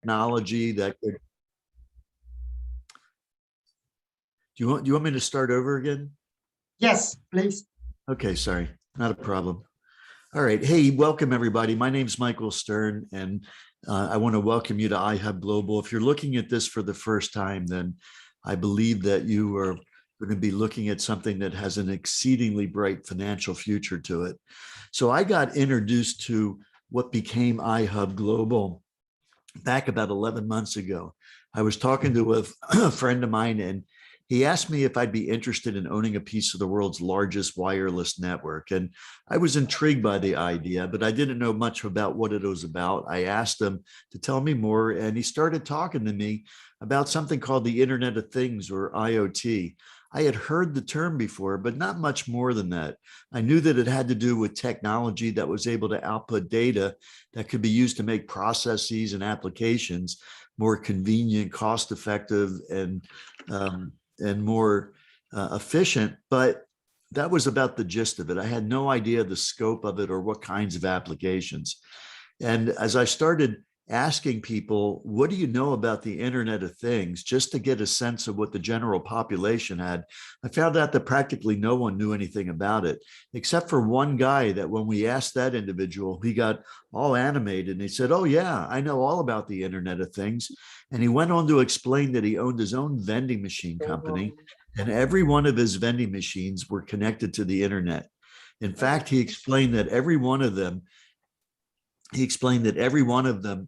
technology that could, do you want me to start over again? Yes, please. Okay, sorry, not a problem. All right. Hey, welcome everybody. My name's Michael Stern, and I want to welcome you to iHub Global. If you're looking at this for the first time, then I believe that you are going to be looking at something that has an exceedingly bright financial future to it. So I got introduced to what became iHub Global back about 11 months ago. I was talking to a friend of mine, and he asked me if I'd be interested in owning a piece of the world's largest wireless network. And I was intrigued by the idea, but I didn't know much about what it was about. I asked him to tell me more, and he started talking to me about something called the Internet of Things, or IoT. I had heard the term before, but not much more than that. I knew that it had to do with technology that was able to output data that could be used to make processes and applications more convenient, cost effective, and more efficient. But that was about the gist of it. I had no idea the scope of it or what kinds of applications. And as I started asking people, what do you know about the Internet of Things, just to get a sense of what the general population had, I found out that practically no one knew anything about it, except for one guy that when we asked that individual, he got all animated and he said, oh yeah, I know all about the Internet of Things. And he went on to explain that he owned his own vending machine company, and every one of his vending machines were connected to the internet. In fact, he explained that every one of them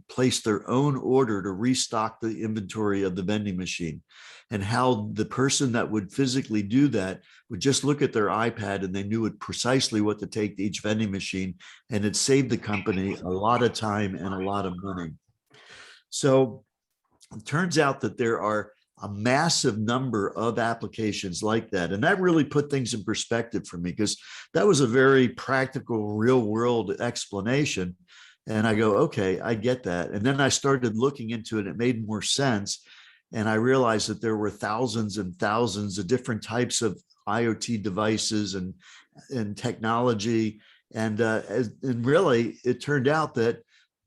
placed their own order to restock the inventory of the vending machine, and how the person that would physically do that would just look at their iPad and they knew precisely what to take to each vending machine, and it saved the company a lot of time and a lot of money. So it turns out that there are a massive number of applications like that. And that really put things in perspective for me, because that was a very practical, real world explanation. And I go, okay, I get that. And then I started looking into it. It made more sense. And I realized that there were thousands and thousands of different types of IoT devices and technology. And really, it turned out that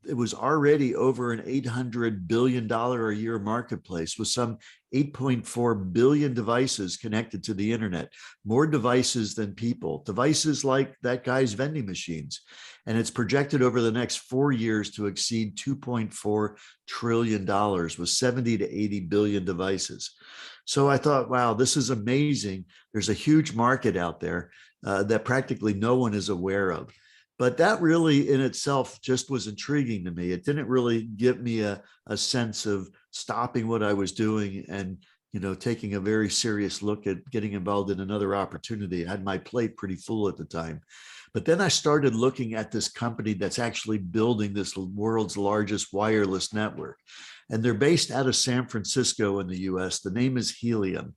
it was already over an $800 billion a year marketplace with some 8.4 billion devices connected to the internet, more devices than people, devices like that guy's vending machines. And it's projected over the next 4 years to exceed $2.4 trillion with 70 to 80 billion devices. So I thought, wow, this is amazing. There's a huge market out there that practically no one is aware of. But that really in itself just was intriguing to me. It didn't really give me a sense of stopping what I was doing and, taking a very serious look at getting involved in another opportunity. I had my plate pretty full at the time. But then I started looking at this company that's actually building this world's largest wireless network. And they're based out of San Francisco in the US. The name is Helium.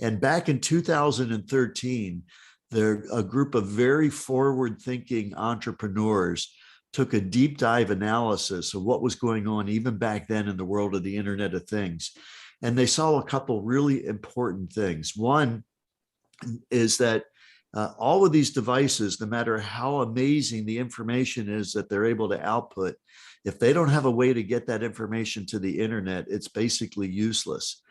And back in 2013, a group of very forward-thinking entrepreneurs took a deep dive analysis of what was going on even back then in the world of the Internet of Things. And they saw a couple really important things. One is that all of these devices, no matter how amazing the information is that they're able to output, if they don't have a way to get that information to the internet, it's basically useless.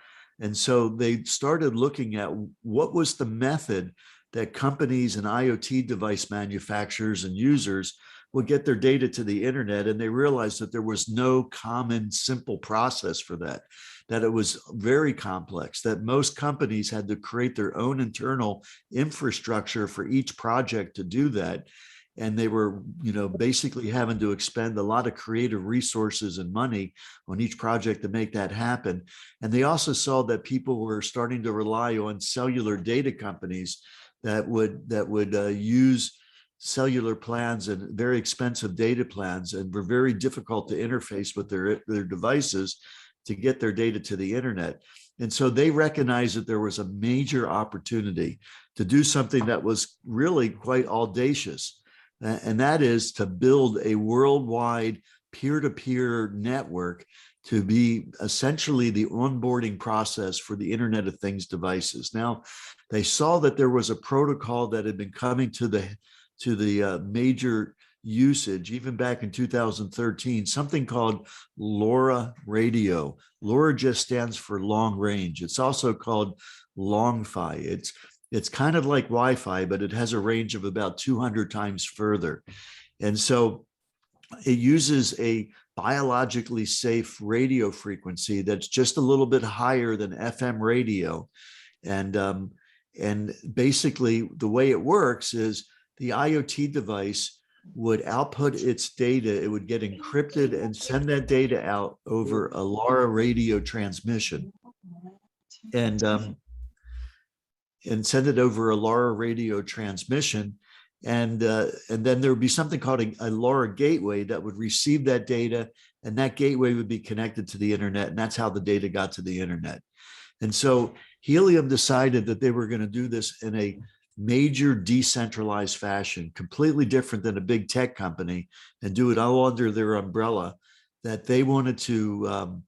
And so they started looking at what was the method that companies and IoT device manufacturers and users would get their data to the internet. And they realized that there was no common, simple process for that, that it was very complex, that most companies had to create their own internal infrastructure for each project to do that. And they were, basically having to expend a lot of creative resources and money on each project to make that happen. And they also saw that people were starting to rely on cellular data companies that would use cellular plans and very expensive data plans, and were very difficult to interface with their devices to get their data to the internet. And so they recognized that there was a major opportunity to do something that was really quite audacious, and that is to build a worldwide peer-to-peer network to be essentially the onboarding process for the Internet of Things devices. Now, they saw that there was a protocol that had been coming to the major usage, even back in 2013, something called LoRa radio. LoRa just stands for long range. It's also called long-fi. It's kind of like Wi-Fi, but it has a range of about 200 times further. And so it uses a biologically safe radio frequency that's just a little bit higher than FM radio. And basically the way it works is the IoT device would output its data. It would get encrypted and send that data out over a LoRa radio transmission. And send it over a LoRa radio transmission. And then there would be something called a LoRa gateway that would receive that data, and that gateway would be connected to the internet. And that's how the data got to the internet. And so Helium decided that they were going to do this in a major decentralized fashion, completely different than a big tech company, and do it all under their umbrella, that they wanted to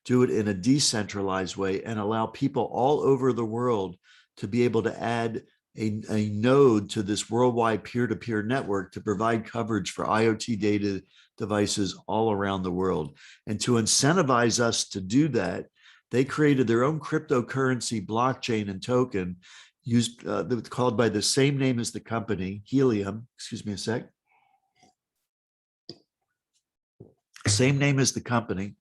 do it in a decentralized way and allow people all over the world to be able to add a node to this worldwide peer-to-peer network to provide coverage for IoT data devices all around the world. And to incentivize us to do that, they created their own cryptocurrency blockchain and token used called by the same name as the company, Helium. Excuse me a sec. Same name as the company.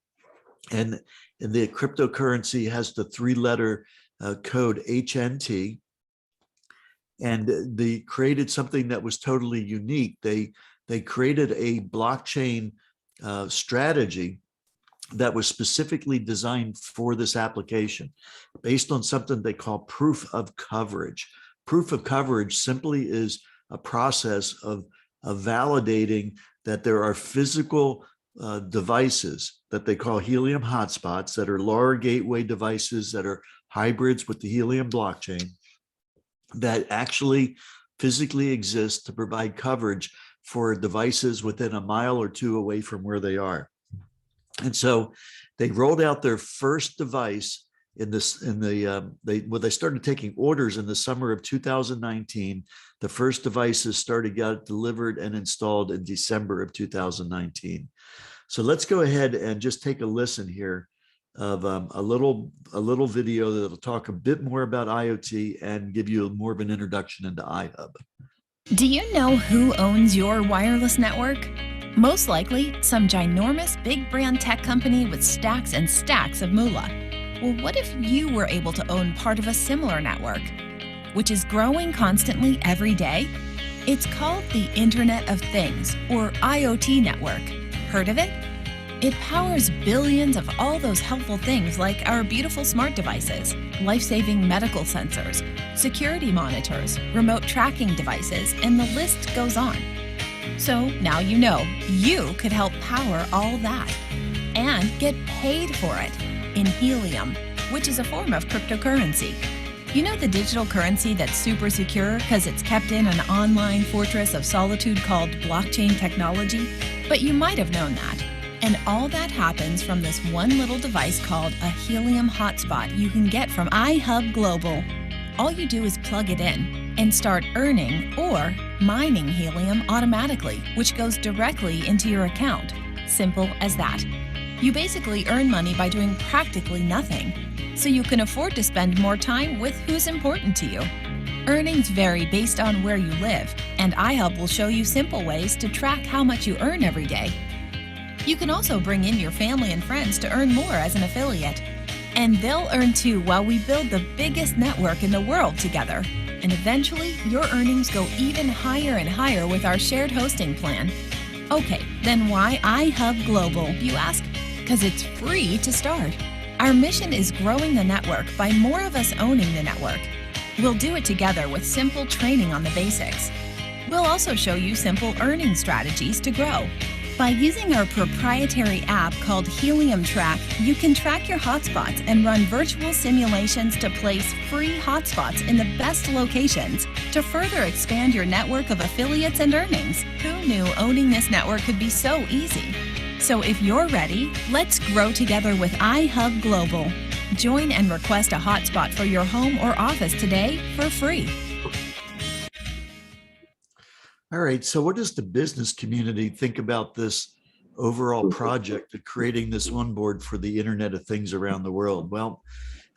And the cryptocurrency has the three-letter code HNT. And they created something that was totally unique. They created a blockchain strategy that was specifically designed for this application based on something they call proof of coverage. Proof of coverage simply is a process of validating that there are physical devices that they call Helium hotspots that are LoRa gateway devices that are hybrids with the Helium blockchain that actually physically exist to provide coverage for devices within a mile or two away from where they are. And so they rolled out their first device they started taking orders in the summer of 2019. The first devices started get delivered and installed in December of 2019. So let's go ahead and just take a listen here of a little video that'll talk a bit more about IoT and give you more of an introduction into iHub. Do you know who owns your wireless network? Most likely, some ginormous big brand tech company with stacks and stacks of moolah. Well, what if you were able to own part of a similar network, which is growing constantly every day? It's called the Internet of Things, or IoT network. Heard of it? It powers billions of all those helpful things like our beautiful smart devices, life-saving medical sensors, security monitors, remote tracking devices, and the list goes on. So now you know you could help power all that and get paid for it in Helium, which is a form of cryptocurrency. You know the digital currency that's super secure because it's kept in an online fortress of solitude called blockchain technology? But you might have known that. And all that happens from this one little device called a Helium hotspot you can get from iHub Global. All you do is plug it in and start earning or mining Helium automatically, which goes directly into your account. Simple as that. You basically earn money by doing practically nothing, so you can afford to spend more time with who's important to you. Earnings vary based on where you live, and iHub will show you simple ways to track how much you earn every day. You can also bring in your family and friends to earn more as an affiliate. And they'll earn too while we build the biggest network in the world together. And eventually, your earnings go even higher and higher with our shared hosting plan. Okay, then why iHub Global, you ask? Because it's free to start. Our mission is growing the network by more of us owning the network. We'll do it together with simple training on the basics. We'll also show you simple earning strategies to grow. By using our proprietary app called Helium Track, you can track your hotspots and run virtual simulations to place free hotspots in the best locations to further expand your network of affiliates and earnings. Who knew owning this network could be so easy? So if you're ready, let's grow together with iHub Global. Join and request a hotspot for your home or office today for free. All right. So what does the business community think about this overall project of creating this one board for the Internet of Things around the world? Well,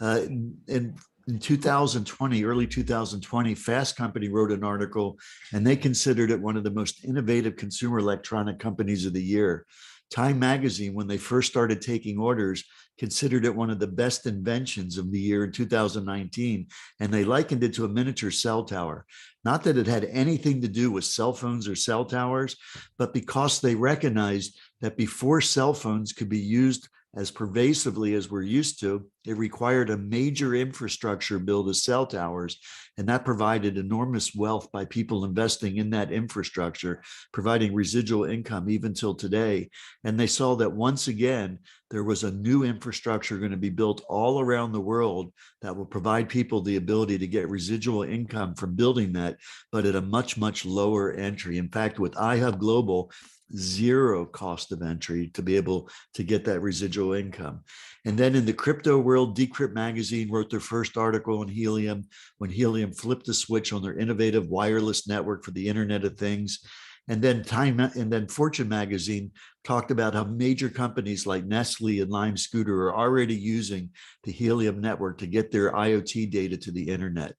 in 2020, early 2020, Fast Company wrote an article and they considered it one of the most innovative consumer electronic companies of the year. Time Magazine, when they first started taking orders, considered it one of the best inventions of the year in 2019, and they likened it to a miniature cell tower. Not that it had anything to do with cell phones or cell towers, but because they recognized that before cell phones could be used as pervasively as we're used to, it required a major infrastructure build of cell towers, and that provided enormous wealth by people investing in that infrastructure, providing residual income even till today. And they saw that once again, there was a new infrastructure going to be built all around the world that will provide people the ability to get residual income from building that, but at a much, much lower entry. In fact, with iHub Global, zero cost of entry to be able to get that residual income. And then in the crypto world, Decrypt Magazine wrote their first article on Helium when Helium flipped the switch on their innovative wireless network for the Internet of Things. And then Fortune Magazine talked about how major companies like Nestle and Lime Scooter are already using the Helium network to get their IoT data to the internet.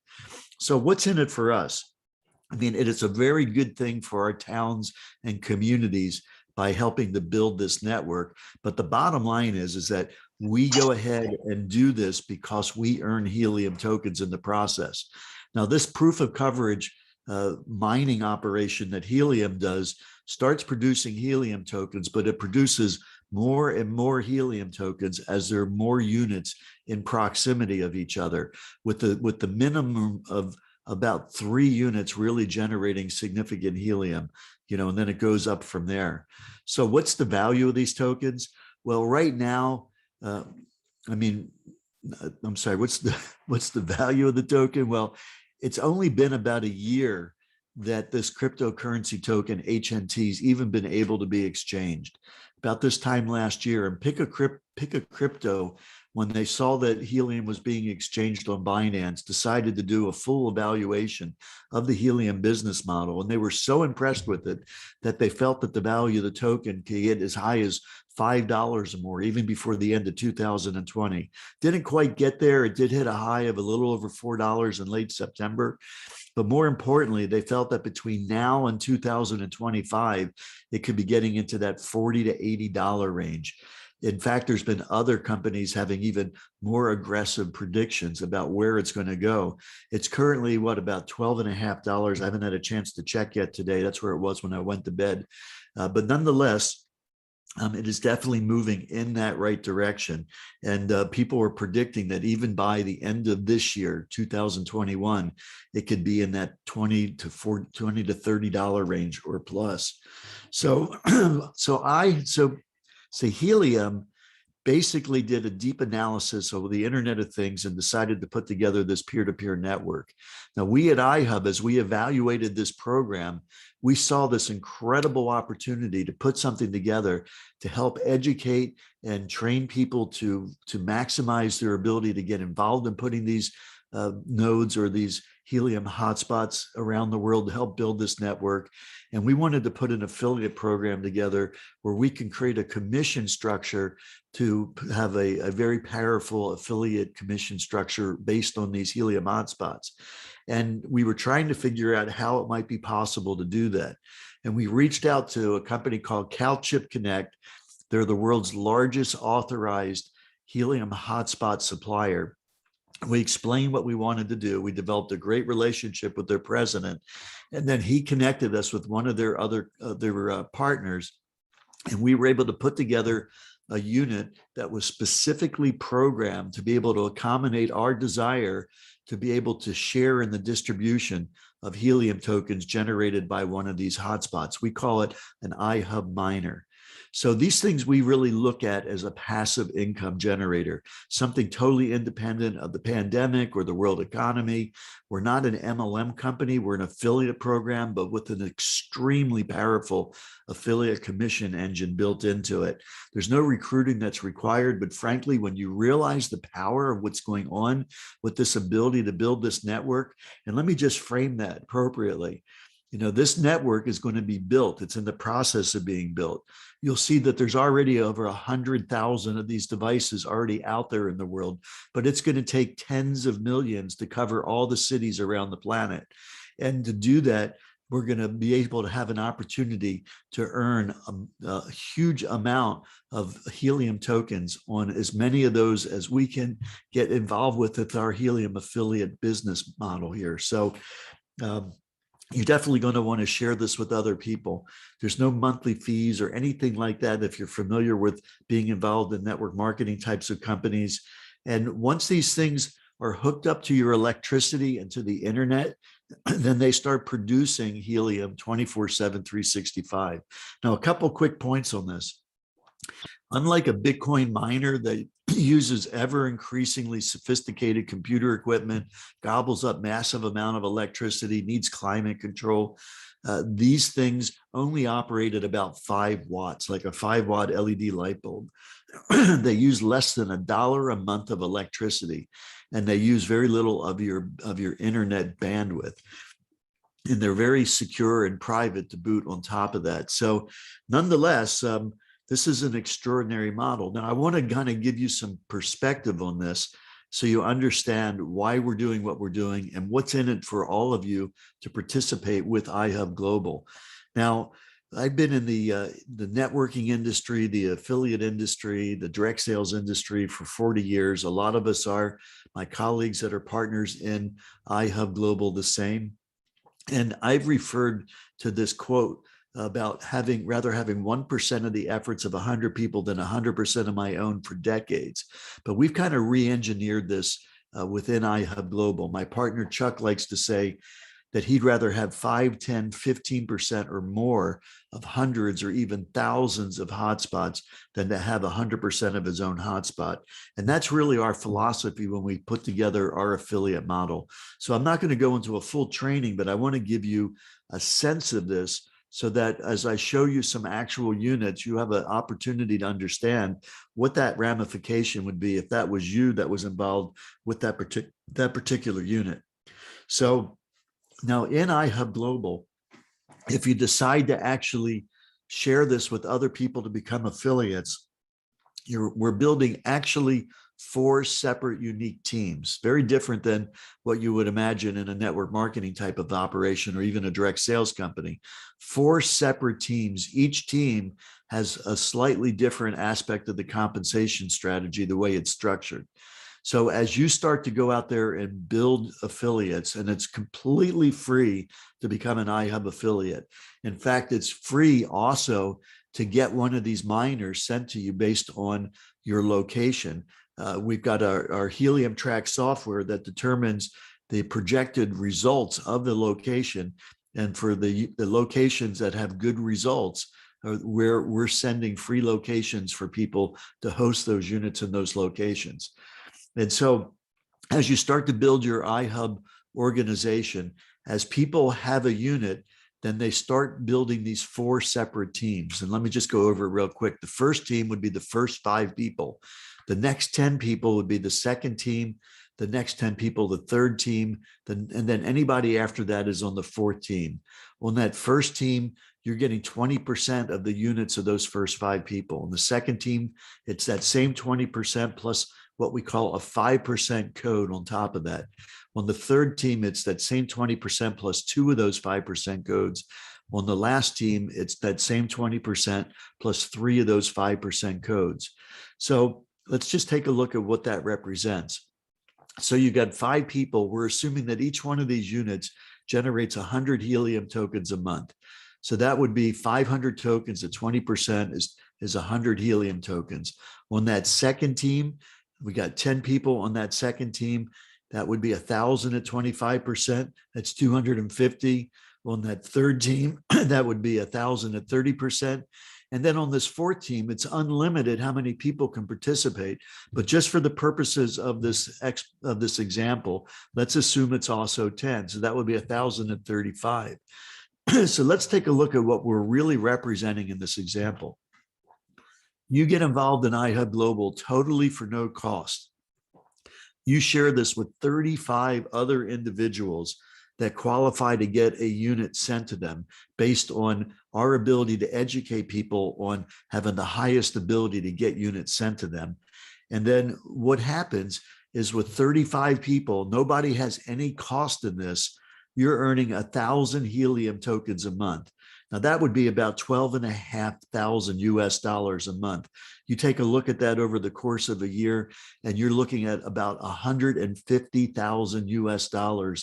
So what's in it for us? I mean, it is a very good thing for our towns and communities by helping to build this network. But the bottom line is that we go ahead and do this because we earn Helium tokens in the process. Now, this proof of coverage mining operation that Helium does starts producing Helium tokens, but it produces more and more Helium tokens as there are more units in proximity of each other, with the minimum of about 3 units really generating significant Helium, and then it goes up from there. So what's the value of these tokens? Well, right now, I'm sorry, what's the value of the token? Well, it's only been about a year that this cryptocurrency token HNT's even been able to be exchanged. About this time last year, and Pick a Crypto, when they saw that Helium was being exchanged on Binance, decided to do a full evaluation of the Helium business model. And they were so impressed with it that they felt that the value of the token could get as high as $5 or more, even before the end of 2020. Didn't quite get there. It did hit a high of a little over $4 in late September. But more importantly, they felt that between now and 2025, it could be getting into that $40 to $80 range. In fact, there's been other companies having even more aggressive predictions about where it's going to go. It's currently, about $12.50. I haven't had a chance to check yet today. That's where it was when I went to bed. But nonetheless, it is definitely moving in that right direction. And people are predicting that even by the end of this year, 2021, it could be in that $20 to $30 range or plus. So Helium basically did a deep analysis of the Internet of Things and decided to put together this peer-to-peer network. Now, we at iHub, as we evaluated this program, we saw this incredible opportunity to put something together to help educate and train people to maximize their ability to get involved in putting these nodes or these Helium hotspots around the world to help build this network. And we wanted to put an affiliate program together where we can create a commission structure to have a very powerful affiliate commission structure based on these Helium hotspots. And we were trying to figure out how it might be possible to do that. And we reached out to a company called CalChip Connect. They're the world's largest authorized Helium hotspot supplier. We explained what we wanted to do. We developed a great relationship with their president, and then he connected us with one of their other partners, and we were able to put together a unit that was specifically programmed to be able to accommodate our desire to be able to share in the distribution of Helium tokens generated by one of these hotspots. We call it an iHub miner. So these things we really look at as a passive income generator, something totally independent of the pandemic or the world economy. We're not an MLM company. We're an affiliate program, but with an extremely powerful affiliate commission engine built into it. There's no recruiting that's required, but frankly, when you realize the power of what's going on with this ability to build this network, and let me just frame that appropriately. This network is going to be built. It's in the process of being built. You'll see that there's already over 100,000 of these devices already out there in the world, but it's going to take tens of millions to cover all the cities around the planet. And to do that, we're going to be able to have an opportunity to earn a huge amount of helium tokens on as many of those as we can get involved with our helium affiliate business model here. So you're definitely going to want to share this with other people. There's no monthly fees or anything like that if you're familiar with being involved in network marketing types of companies. And once these things are hooked up to your electricity and to the internet, then they start producing helium 24/7, 365. Now, a couple quick points on this. Unlike a Bitcoin miner that uses ever increasingly sophisticated computer equipment, gobbles up massive amount of electricity, needs climate control, these things only operate at about 5 watts, like a 5-watt LED light bulb. They use less than $1 a month of electricity, and they use very little of your internet bandwidth. And they're very secure and private to boot on top of that. So nonetheless, this is an extraordinary model. Now, I want to kind of give you some perspective on this so you understand why we're doing what we're doing and what's in it for all of you to participate with iHub Global. Now, I've been in the networking industry, the affiliate industry, the direct sales industry for 40 years. A lot of us are. My colleagues that are partners in iHub Global the same. And I've referred to this quote about rather having 1% of the efforts of 100 people than 100% of my own for decades. But we've kind of re-engineered this within iHub Global. My partner Chuck likes to say that he'd rather have 5, 10, 15% or more of hundreds or even thousands of hotspots than to have 100% of his own hotspot. And that's really our philosophy when we put together our affiliate model. So I'm not going to go into a full training, but I want to give you a sense of this so that as I show you some actual units, you have an opportunity to understand what that ramification would be if that was you that was involved with that particular unit. So now in iHub Global, if you decide to actually share this with other people to become affiliates, we're building actually 4 separate unique teams, very different than what you would imagine in a network marketing type of operation or even a direct sales company. 4 separate teams. Each team has a slightly different aspect of the compensation strategy, the way it's structured. So as you start to go out there and build affiliates, and it's completely free to become an iHub affiliate. In fact, it's free also to get one of these miners sent to you based on your location. We've got our Helium track software that determines the projected results of the location. And for the locations that have good results, where we're sending free locations for people to host those units in those locations. And so as you start to build your iHub organization, as people have a unit, then they start building these 4 separate teams. And let me just go over it real quick. The first team would be the first 5 people. The next 10 people would be the second team. The next 10 people, the third team. And then anybody after that is on the 4th team. On that first team, you're getting 20% of the units of those first 5 people. On the second team, it's that same 20% plus what we call a 5% code on top of that. On the third team, it's that same 20% plus 2 of those 5% codes. On the last team, it's that same 20% plus 3 of those 5% codes. So let's just take a look at what that represents. So you got 5 people. We're assuming that each one of these units generates 100 helium tokens a month. So that would be 500 tokens at 20% is 100 helium tokens. On that second team, we got 10 people on that second team. That would be 1,000 at 25%. That's 250. On that third team, that would be 1,000 at 30%. And then on this 4th team, it's unlimited how many people can participate. But just for the purposes of this example, let's assume it's also 10. So that would be 1,000 at 35. So let's take a look at what we're really representing in this example. You get involved in iHub Global totally for no cost. You share this with 35 other individuals that qualify to get a unit sent to them based on our ability to educate people on having the highest ability to get units sent to them. And then what happens is with 35 people, nobody has any cost in this. You're earning 1,000 helium tokens a month. Now that would be about $12,500 US a month. You take a look at that over the course of a year, and you're looking at about $150,000 US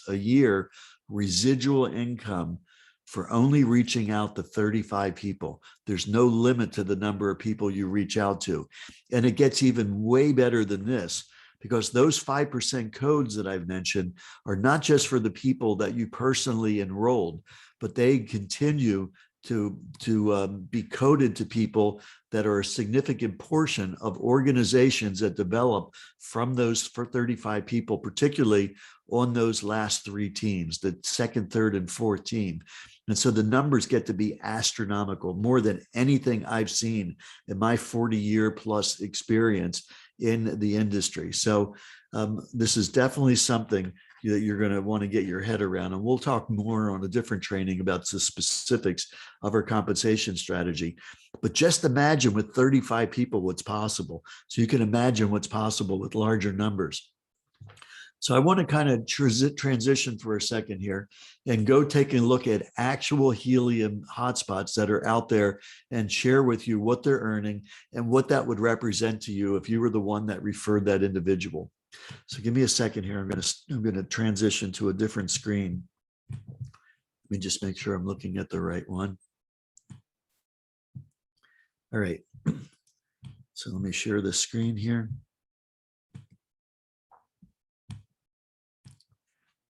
a year residual income for only reaching out to 35 people. There's no limit to the number of people you reach out to. And it gets even way better than this, because those 5% codes that I've mentioned are not just for the people that you personally enrolled, but they continue to be coded to people that are a significant portion of organizations that develop from those for 35 people, particularly on those last 3 teams, the second, third, and fourth team. And so the numbers get to be astronomical, more than anything I've seen in my 40-year plus experience in the industry. So this is definitely something that you're going to want to get your head around. And we'll talk more on a different training about the specifics of our compensation strategy. But just imagine with 35 people what's possible. So you can imagine what's possible with larger numbers. So I want to kind of transition for a second here and go take a look at actual helium hotspots that are out there and share with you what they're earning and what that would represent to you if you were the one that referred that individual. So give me a second here. I'm going to transition to a different screen. Let me just make sure I'm looking at the right one. All right. So let me share the screen here.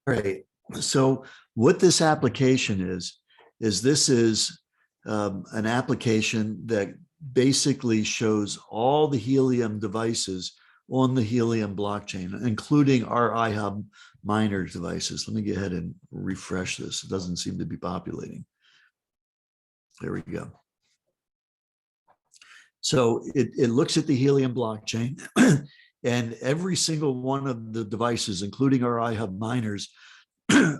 All right. So what this application is this is an application that basically shows all the Helium devices on the Helium blockchain, including our iHub miner devices. Let me go ahead and refresh this. It doesn't seem to be populating. There we go. So it looks at the Helium blockchain and every single one of the devices, including our iHub miners,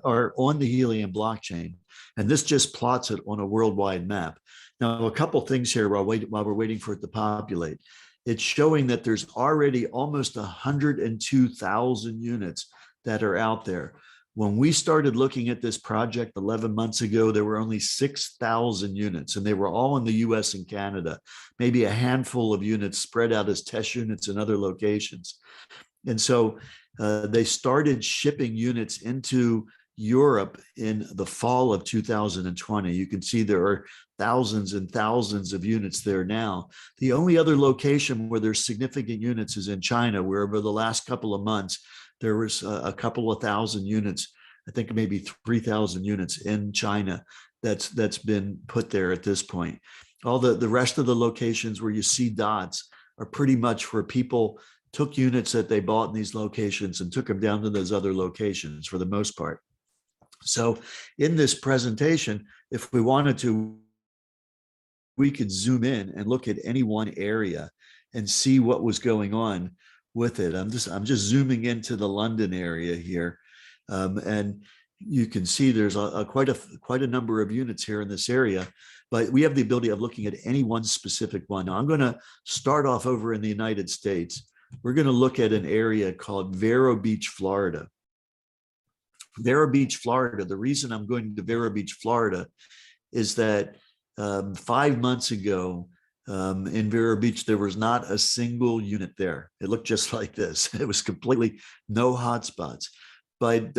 are on the Helium blockchain. And this just plots it on a worldwide map. Now, a couple things here while we're waiting for it to populate. It's showing that there's already almost 102,000 units that are out there. When we started looking at this project 11 months ago, there were only 6,000 units, and they were all in the US and Canada, maybe a handful of units spread out as test units in other locations. And so they started shipping units into Europe in the fall of 2020. You can see there are thousands and thousands of units there now. The only other location where there's significant units is in China, where over the last couple of months, there was a couple of thousand units, I think maybe 3,000 units in China that's been put there at this point. All the rest of the locations where you see dots are pretty much where people took units that they bought in these locations and took them down to those other locations for the most part. So in this presentation, if we wanted to, we could zoom in and look at any one area and see what was going on with it. I'm just zooming into the London area here. And you can see there's quite a number of units here in this area, but we have the ability of looking at any one specific one. Now I'm going to start off over in the United States. We're going to look at an area called Vero Beach, Florida. Vero Beach, Florida. The reason I'm going to Vero Beach, Florida is that 5 months ago in Vero Beach, there was not a single unit there. It looked just like this. It was completely no hotspots. But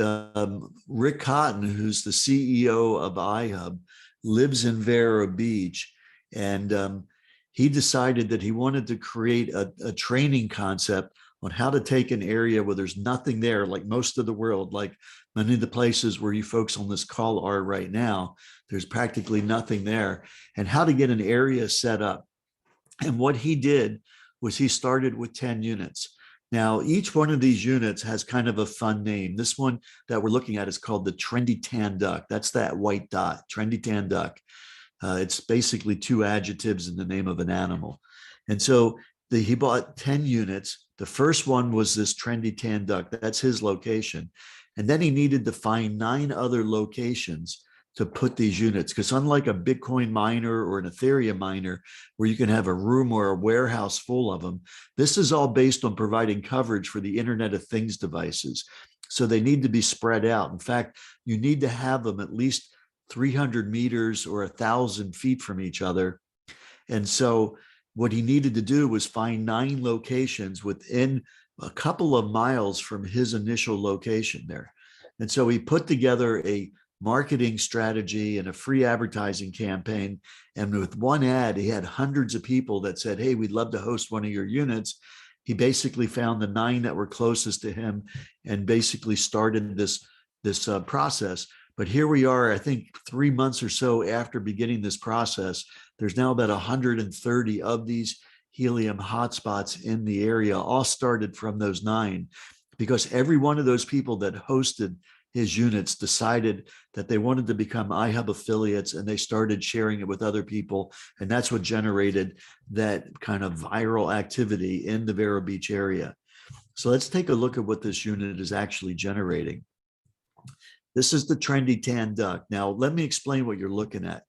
Rick Cotton, who's the CEO of iHub, lives in Vero Beach, and he decided that he wanted to create a training concept on how to take an area where there's nothing there, like most of the world, like many of the places where you folks on this call are right now, there's practically nothing there, and how to get an area set up. And what he did was he started with 10 units. Now, each one of these units has kind of a fun name. This one that we're looking at is called the Trendy Tan Duck. That's that white dot, Trendy Tan Duck. It's basically 2 adjectives in the name of an animal. And so he bought 10 units. The first one was this Trendy Tan Duck. That's his location. And then he needed to find 9 other locations to put these units. Because unlike a Bitcoin miner or an Ethereum miner, where you can have a room or a warehouse full of them, this is all based on providing coverage for the Internet of Things devices. So they need to be spread out. In fact, you need to have them at least 300 meters or 1,000 feet from each other. And so what he needed to do was find 9 locations within a couple of miles from his initial location there. And so he put together a marketing strategy and a free advertising campaign. And with one ad, he had hundreds of people that said, hey, we'd love to host one of your units. He basically found the 9 that were closest to him and basically started this process. But here we are, I think 3 months or so after beginning this process, there's now about 130 of these Helium hotspots in the area, all started from those 9, because every one of those people that hosted his units decided that they wanted to become iHub affiliates, and they started sharing it with other people. And that's what generated that kind of viral activity in the Vero Beach area. So let's take a look at what this unit is actually generating. This is the trendy tan duck. Now, let me explain what you're looking at.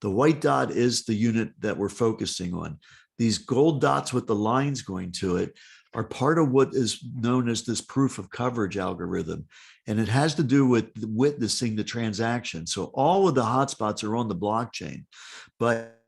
The white dot is the unit that we're focusing on. These gold dots with the lines going to it are part of what is known as this proof of coverage algorithm. And it has to do with witnessing the transaction. So all of the hotspots are on the blockchain. But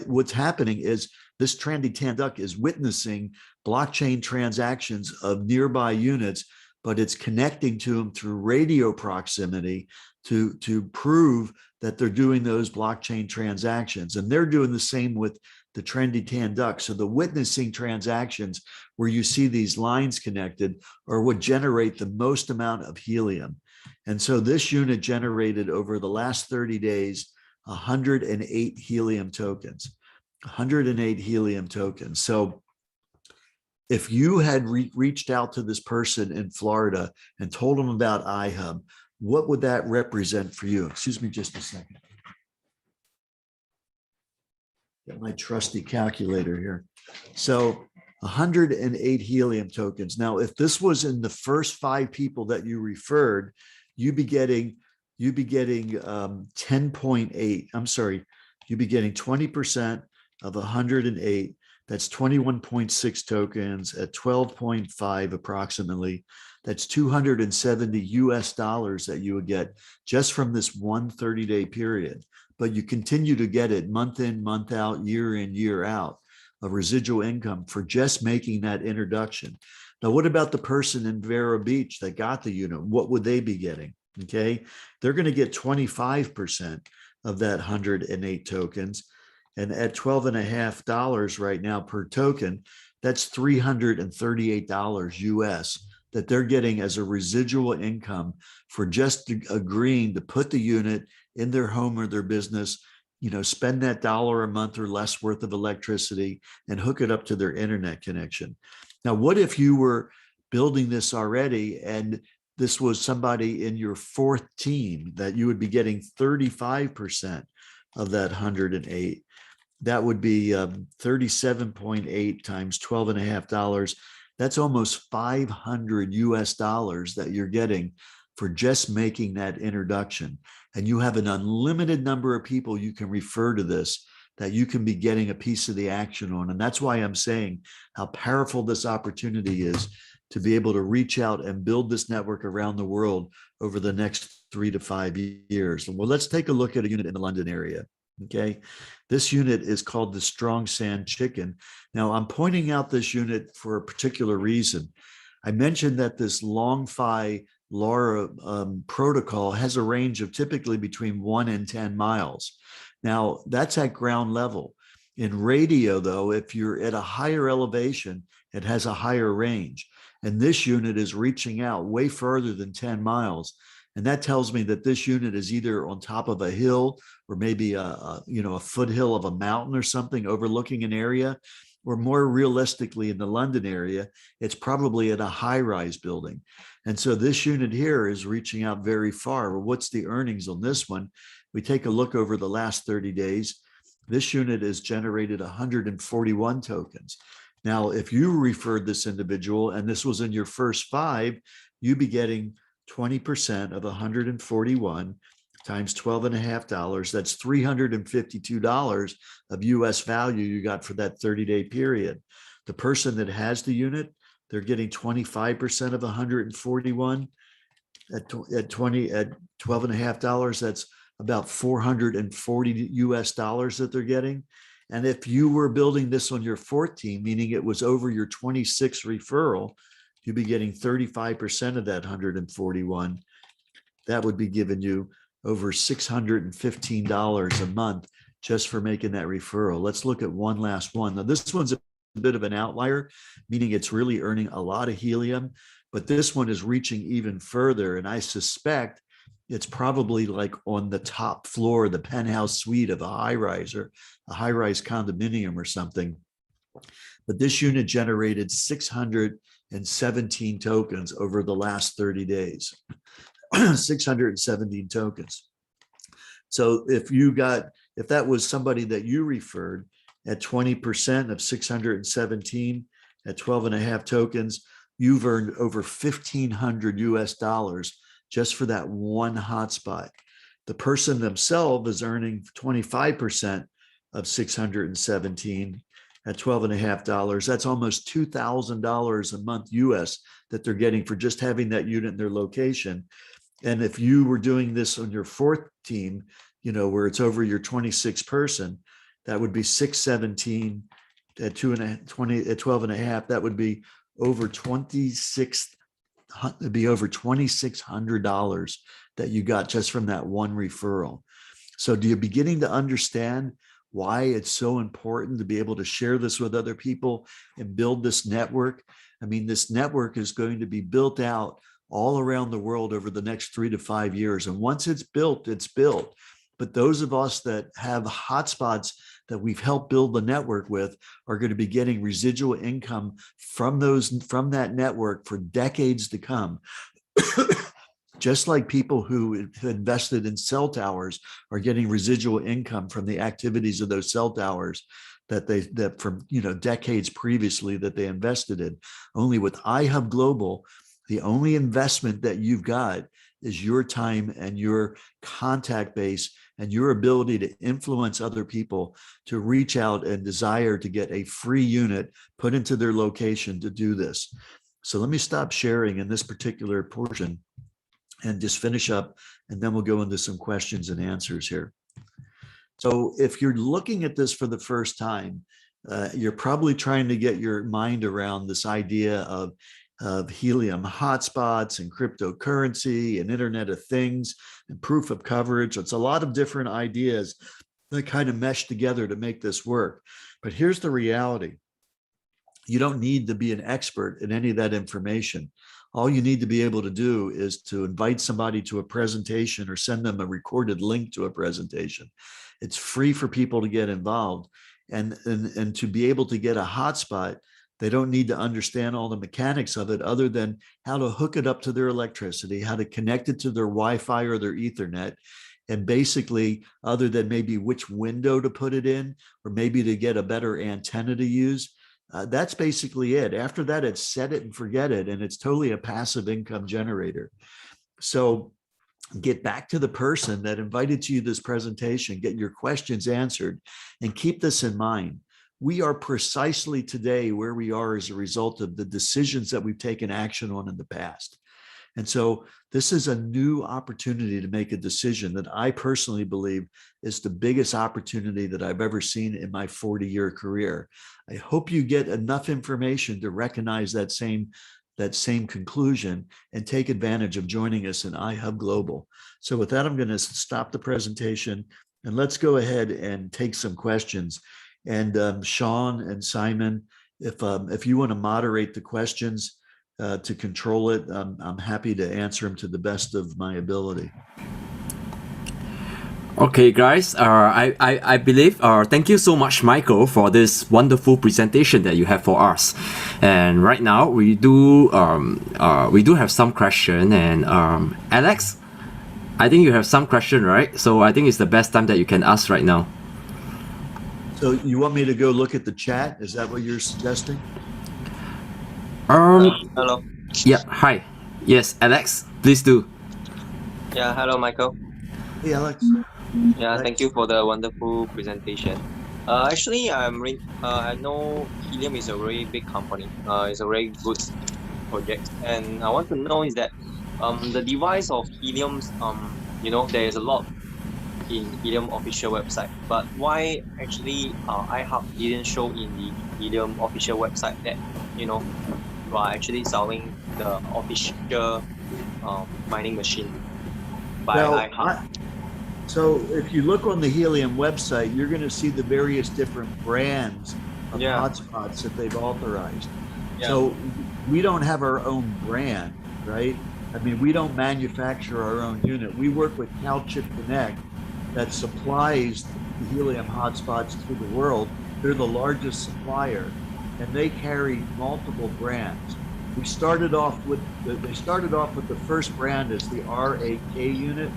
what's happening is this trendy tan duck is witnessing blockchain transactions of nearby units, but it's connecting to them through radio proximity to prove that they're doing those blockchain transactions. And they're doing the same with the trendy tan duck. So the witnessing transactions where you see these lines connected are what generate the most amount of helium. And so this unit generated over the last 30 days, 108 helium tokens, 108 helium tokens. So if you had reached out to this person in Florida and told them about iHub, what would that represent for you? Excuse me just a second. Get my trusty calculator here. So 108 helium tokens. Now, if this was in the first 5 people that you referred, you'd be getting 10.8. I'm sorry, you'd be getting 20% of 108. That's 21.6 tokens at 12.5 approximately. That's $270 that you would get just from this one 30-day period. But you continue to get it month in, month out, year in, year out of residual income for just making that introduction. Now, what about the person in Vero Beach that got the unit? What would they be getting? Okay, they're going to get 25% of that 108 tokens. And at $12.50 right now per token, that's $338 US that they're getting as a residual income for just agreeing to put the unit in their home or their business, spend that $1 a month or less worth of electricity and hook it up to their internet connection. Now, what if you were building this already and this was somebody in your 4th team that you would be getting 35% of that 108? That would be 37.8 times $12.50. That's almost $500 US that you're getting for just making that introduction. And you have an unlimited number of people you can refer to this that you can be getting a piece of the action on. And that's why I'm saying how powerful this opportunity is to be able to reach out and build this network around the world over the next 3 to 5 years. Well, let's take a look at a unit in the London area. Okay, this unit is called the Strong Sand Chicken. Now, I'm pointing out this unit for a particular reason. I mentioned that this LongFi LoRa protocol has a range of typically between 1 and 10 miles. Now, that's at ground level. In radio, though, if you're at a higher elevation, it has a higher range. And this unit is reaching out way further than 10 miles. And that tells me that this unit is either on top of a hill or maybe a foothill of a mountain or something overlooking an area, or more realistically in the London area, it's probably at a high-rise building. And so this unit here is reaching out very far. Well, what's the earnings on this one? We take a look over the last 30 days. This unit has generated 141 tokens. Now, if you referred this individual and this was in your first 5, you'd be getting 20% of 141 times $12.50. That's $352 of US value you got for that 30-day period. The person that has the unit, they're getting 25% of 141 at $12.50. That's about $440 US dollars that they're getting. And if you were building this on your fourth team, meaning it was over your 26th referral, you'd be getting 35% of that 141. That would be giving you over $615 a month just for making that referral. Let's look at one last one. Now, this one's a bit of an outlier, meaning it's really earning a lot of helium, but this one is reaching even further. And I suspect it's probably like on the top floor, the penthouse suite of a high-rise or a high-rise condominium or something. But this unit generated 617 tokens over the last 30 days. 617 tokens. So if that was somebody that you referred at 20% of 617 at 12.5 tokens, you've earned over 1,500 US dollars just for that one hotspot. The person themselves is earning 25% of 617 at $12.50. That's almost $2,000 a month US that they're getting for just having that unit in their location. And if you were doing this on your fourth team, where it's over your 26 person, that would be 617 at 12.5. That would be over $2,600 that you got just from that one referral. So do you beginning to understand why it's so important to be able to share this with other people and build this network? I mean, this network is going to be built out all around the world over the next 3 to 5 years. And once it's built, it's built. But those of us that have hotspots that we've helped build the network with are going to be getting residual income from that network for decades to come. Just like people who invested in cell towers are getting residual income from the activities of those cell towers that from decades previously that they invested in. Only with iHub Global, the only investment that you've got is your time and your contact base and your ability to influence other people to reach out and desire to get a free unit put into their location to do this. So let me stop sharing in this particular portion and just finish up, and then we'll go into some questions and answers here. So if you're looking at this for the first time, you're probably trying to get your mind around this idea of helium hotspots and cryptocurrency and Internet of Things and proof of coverage. It's a lot of different ideas that kind of mesh together to make this work. But here's the reality. You don't need to be an expert in any of that information. All you need to be able to do is to invite somebody to a presentation or send them a recorded link to a presentation. It's free for people to get involved. And to be able to get a hotspot, they don't need to understand all the mechanics of it other than how to hook it up to their electricity, how to connect it to their Wi-Fi or their Ethernet, and basically other than maybe which window to put it in, or maybe to get a better antenna to use. That's basically it. After that, it's set it and forget it, and it's totally a passive income generator. So get back to the person that invited you to this presentation, get your questions answered, and keep this in mind. We are precisely today where we are as a result of the decisions that we've taken action on in the past. And so this is a new opportunity to make a decision that I personally believe is the biggest opportunity that I've ever seen in my 40-year career. I hope you get enough information to recognize that same conclusion and take advantage of joining us in iHub Global. So with that, I'm going to stop the presentation and let's go ahead and take some questions. And Sean and Simon, if you want to moderate the questions to control it, I'm happy to answer them to the best of my ability. Okay, guys, I believe, thank you so much, Michael, for this wonderful presentation that you have for us. And right now we do have some question, and Alex, I think you have some question, right? So I think it's the best time that you can ask right now. So you want me to go look at the chat? Is that what you're suggesting? Hello. Yeah. Hi. Yes, Alex. Please do. Yeah, hello, Michael. Hey, Alex. Yeah, Thanks. thank you for the wonderful presentation. Actually, I know Helium is a very big company. It's a very good project, and I want to know is that the device of Helium's there is a lot in Helium official website, but why actually iHub didn't show in the Helium official website that you are actually selling the official mining machine by Well, iHub? so if you look on the Helium website, you're going to see the various different brands of Yeah, hotspots that they've authorized. yeah, So we don't have our own brand, right? I mean, we don't manufacture our own unit. We work with CalChip Connect that supplies the Helium hotspots to the world. They're the largest supplier, and they carry multiple brands. We started off with they started off with the first brand as the RAK unit,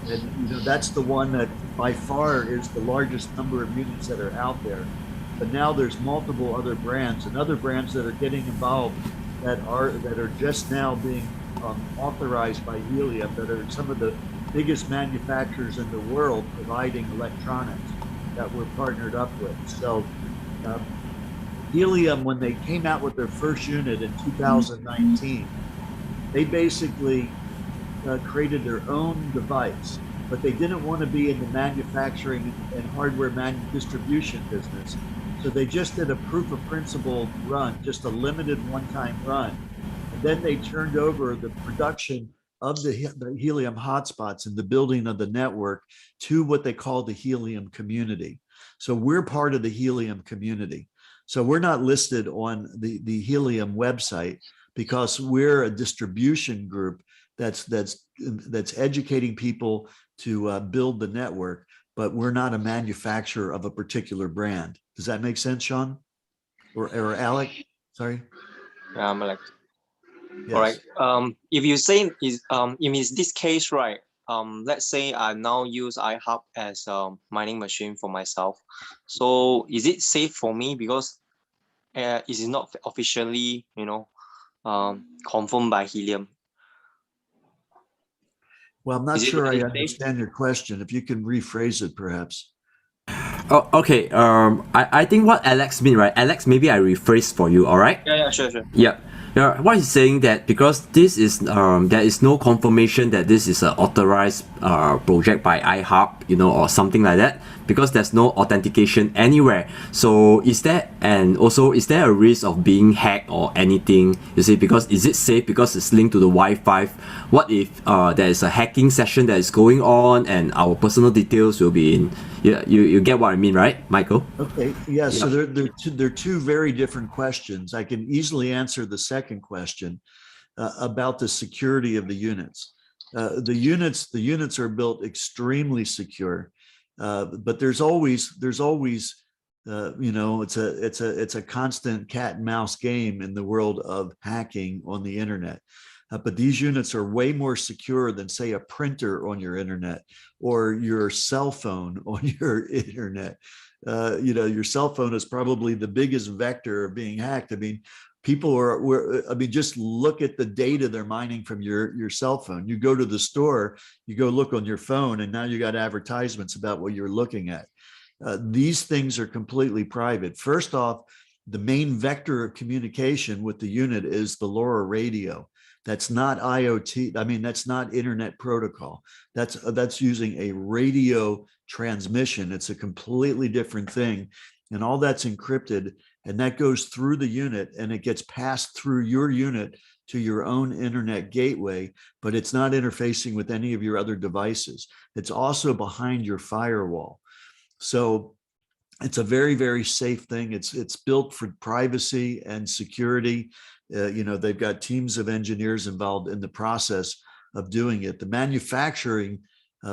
and that's the one that by far is the largest number of units that are out there. But now there's multiple other brands and other brands that are getting involved that are just now being authorized by Helium, that are some of the biggest manufacturers in the world providing electronics that we're partnered up with. So um, Helium, when they came out with their first unit in 2019, they basically created their own device, but they didn't want to be in the manufacturing and hardware distribution business. So they just did a proof of principle run, just a limited one-time run. And then they turned over the production of the Helium hotspots and the building of the network to what they call the Helium community. So we're part of the Helium community. So we're not listed on the Helium website because we're a distribution group that's educating people to build the network, but we're not a manufacturer of a particular brand. Does that make sense, Sean? Or Alec? Sorry. yeah. I'm like, Yes. all right. If you say if this case, right? Let's say I now use iHub as a mining machine for myself. So is it safe for me because is it not officially confirmed by Helium? Well, I'm not Is it sure I really safe? understand your question. If you can rephrase it, perhaps. Oh, okay. I think what Alex mean, right? Alex, maybe I rephrase for you. All right. Yeah, sure. Yeah. Yeah, what he's saying that because this is there is no confirmation that this is an authorized project by iHub, or something like that, because there's no authentication anywhere. So is there a risk of being hacked or anything? You see, because is it safe because it's linked to the Wi-Fi? What if there is a hacking session that is going on and our personal details will be in? Yeah, you get what I mean, right, Michael? Okay. Yeah. So they're two very different questions. I can easily answer the second question about the security of the units. The units are built extremely secure, but there's always it's a constant cat and mouse game in the world of hacking on the internet. But these units are way more secure than, say, a printer on your internet or your cell phone on your internet. Your cell phone is probably the biggest vector of being hacked. I mean, just look at the data they're mining from your cell phone. You go to the store, you go look on your phone, and now you got advertisements about what you're looking at. These things are completely private. First off, the main vector of communication with the unit is the LoRa radio. That's not IoT. I mean, that's not internet protocol. That's using a radio transmission. It's a completely different thing. And all that's encrypted, and that goes through the unit and it gets passed through your unit to your own internet gateway, but it's not interfacing with any of your other devices. It's also behind your firewall. So it's a very, very safe thing. It's built for privacy and security. They've got teams of engineers involved in the process of doing it. The manufacturing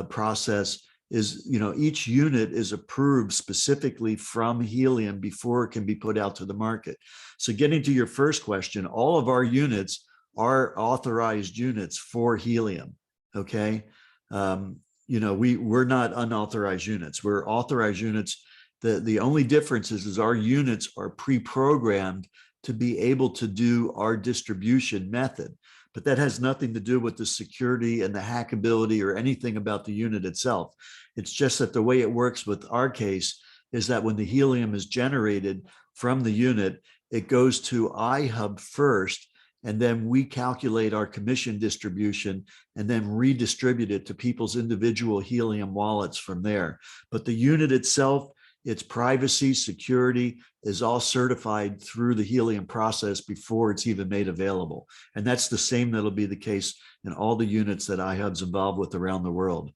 process is, each unit is approved specifically from Helium before it can be put out to the market. So getting to your first question, all of our units are authorized units for Helium. Okay. We're not unauthorized units. We're authorized units. The only difference is our units are pre-programmed to be able to do our distribution method. But that has nothing to do with the security and the hackability or anything about the unit itself. It's just that the way it works with our case is that when the helium is generated from the unit, it goes to iHub first, and then we calculate our commission distribution and then redistribute it to people's individual helium wallets from there. But the unit itself, its privacy, security is all certified through the helium process before it's even made available. And that's the same that'll be the case in all the units that iHub's involved with around the world.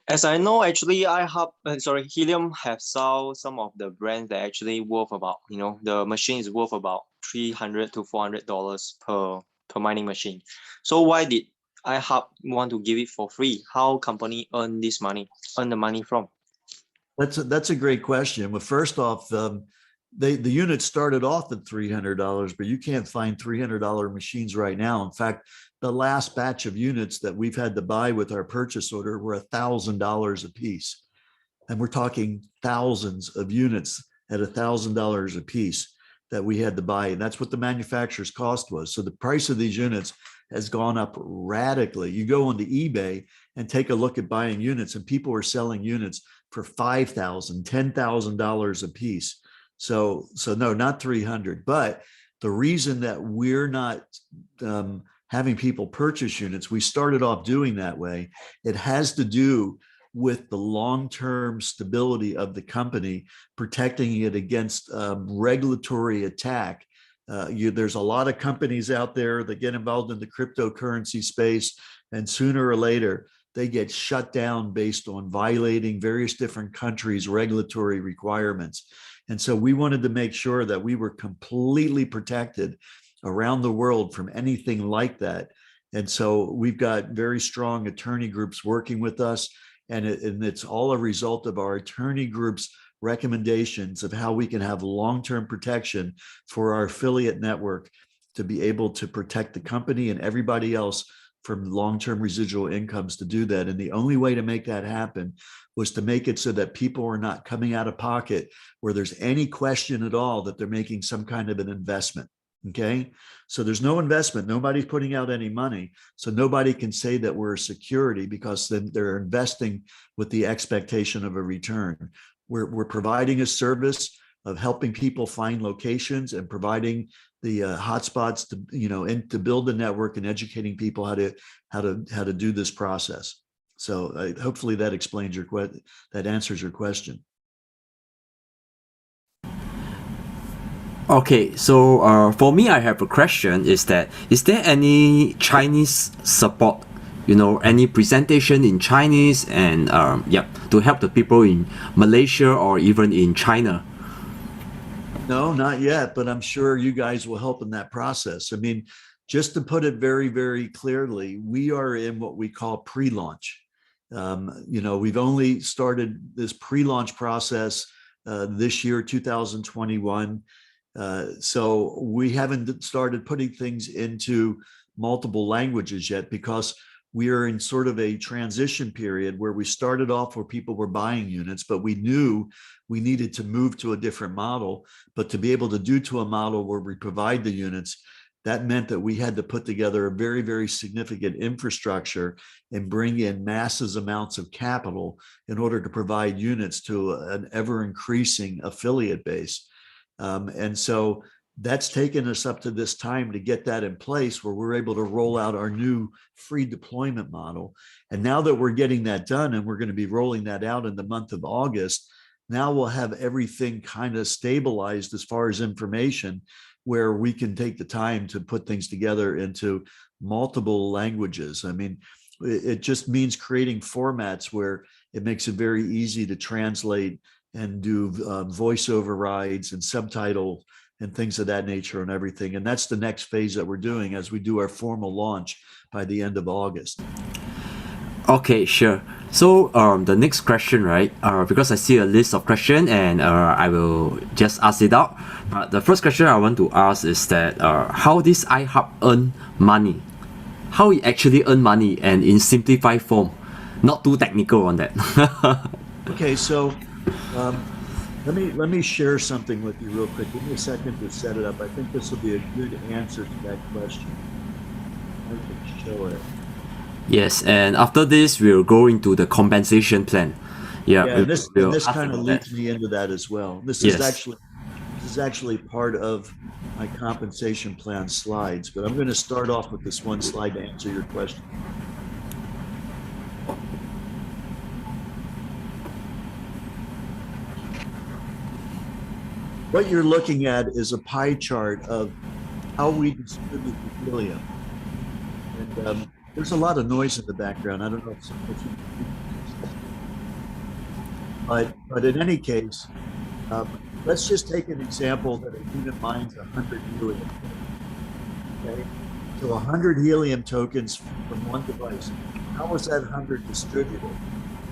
As I know, actually, Helium have sold some of the brands that actually worth about, the machine is worth about $300 to $400 per mining machine. So why did iHub want to give it for free? How company earn the money from? That's a great question. Well, first off, the unit started off at $300, but you can't find $300 machines right now. In fact, the last batch of units that we've had to buy with our purchase order were $1,000 a piece. And we're talking thousands of units at $1,000 a piece that we had to buy. And that's what the manufacturer's cost was. So the price of these units has gone up radically. You go onto eBay and take a look at buying units, and people are selling units for $5,000, $10,000 a piece. So no, not 300. But the reason that we're not having people purchase units, we started off doing that way. It has to do with the long-term stability of the company, protecting it against regulatory attack. There's a lot of companies out there that get involved in the cryptocurrency space, and sooner or later, they get shut down based on violating various different countries' regulatory requirements. And so we wanted to make sure that we were completely protected around the world from anything like that. And so we've got very strong attorney groups working with us, and it's all a result of our attorney groups' recommendations of how we can have long-term protection for our affiliate network to be able to protect the company and everybody else from long-term residual incomes to do that. And the only way to make that happen was to make it so that people are not coming out of pocket where there's any question at all that they're making some kind of an investment. Okay, so there's no investment, nobody's putting out any money, so nobody can say that we're a security, because then they're investing with the expectation of a return. We're providing a service of helping people find locations and providing the hotspots to to build the network and educating people how to do this process. So hopefully that explains that answers your question. Okay, so for me, I have a question. Is there any Chinese support? Any presentation in Chinese and to help the people in Malaysia or even in China? No, not yet, but I'm sure you guys will help in that process. I mean, just to put it very, very clearly, we are in what we call pre-launch. We've only started this pre-launch process this year, 2021. So we haven't started putting things into multiple languages yet, because we are in sort of a transition period where we started off where people were buying units, but we knew we needed to move to a different model. But to be able to do to a model where we provide the units, that meant that we had to put together a very, very significant infrastructure and bring in massive amounts of capital in order to provide units to an ever increasing affiliate base. And so that's taken us up to this time to get that in place where we're able to roll out our new free deployment model. And now that we're getting that done, and we're going to be rolling that out in the month of August, now we'll have everything kind of stabilized as far as information, where we can take the time to put things together into multiple languages. I mean, it just means creating formats where it makes it very easy to translate and do voice overrides and subtitle and things of that nature and everything. And that's the next phase that we're doing as we do our formal launch by the end of August. Okay, sure. So the next question, right? Because I see a list of questions, and I will just ask it out. But the first question I want to ask is that how this iHub earn money? How it actually earn money, and in simplified form, not too technical on that. Okay, so Let me share something with you real quick. Give me a second to set it up. I think this will be a good answer to that question. I can show it. Yes, and after this, we'll go into the compensation plan. Yeah, Yeah, and we'll this ask kind of about that. leads me into that as well. Yes. This is actually part of my compensation plan slides, but I'm going to start off with this one slide to answer your question. What you're looking at is a pie chart of how we distribute the helium. And there's a lot of noise in the background. I don't know if you, but in any case, let's just take an example that a unit mines 100 helium. Okay, so 100 helium tokens from one device. How is that 100 distributed?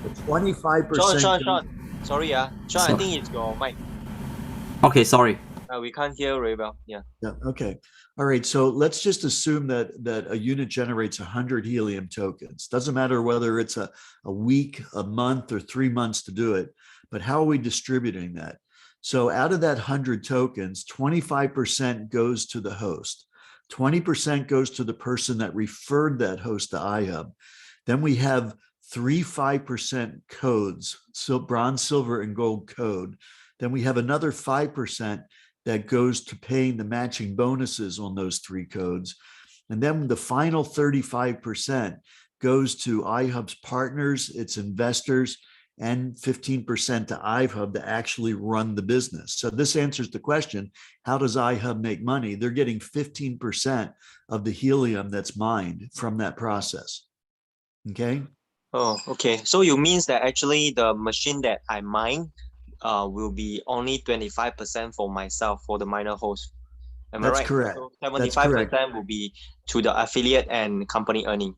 The 25%. Sean. Sorry, Sean, I think it's your mic. Okay, sorry. We can't hear very well. Yeah. Yeah. Okay. All right. So let's just assume that a unit generates 100 helium tokens. Doesn't matter whether it's a week, a month, or 3 months to do it, but how are we distributing that? So out of that 100 tokens, 25% goes to the host. 20% goes to the person that referred that host to iHub. Then we have 5% codes, so bronze, silver, and gold code. Then we have another 5% that goes to paying the matching bonuses on those 3 codes. And then the final 35% goes to iHub's partners, its investors, and 15% to iHub to actually run the business. So this answers the question, how does iHub make money? They're getting 15% of the helium that's mined from that process. Okay. Oh, okay. So you means that actually the machine that I mine will be only 25% for myself, for the miner host. Am I That's right? correct. So That's 75% will be to the affiliate and company earning.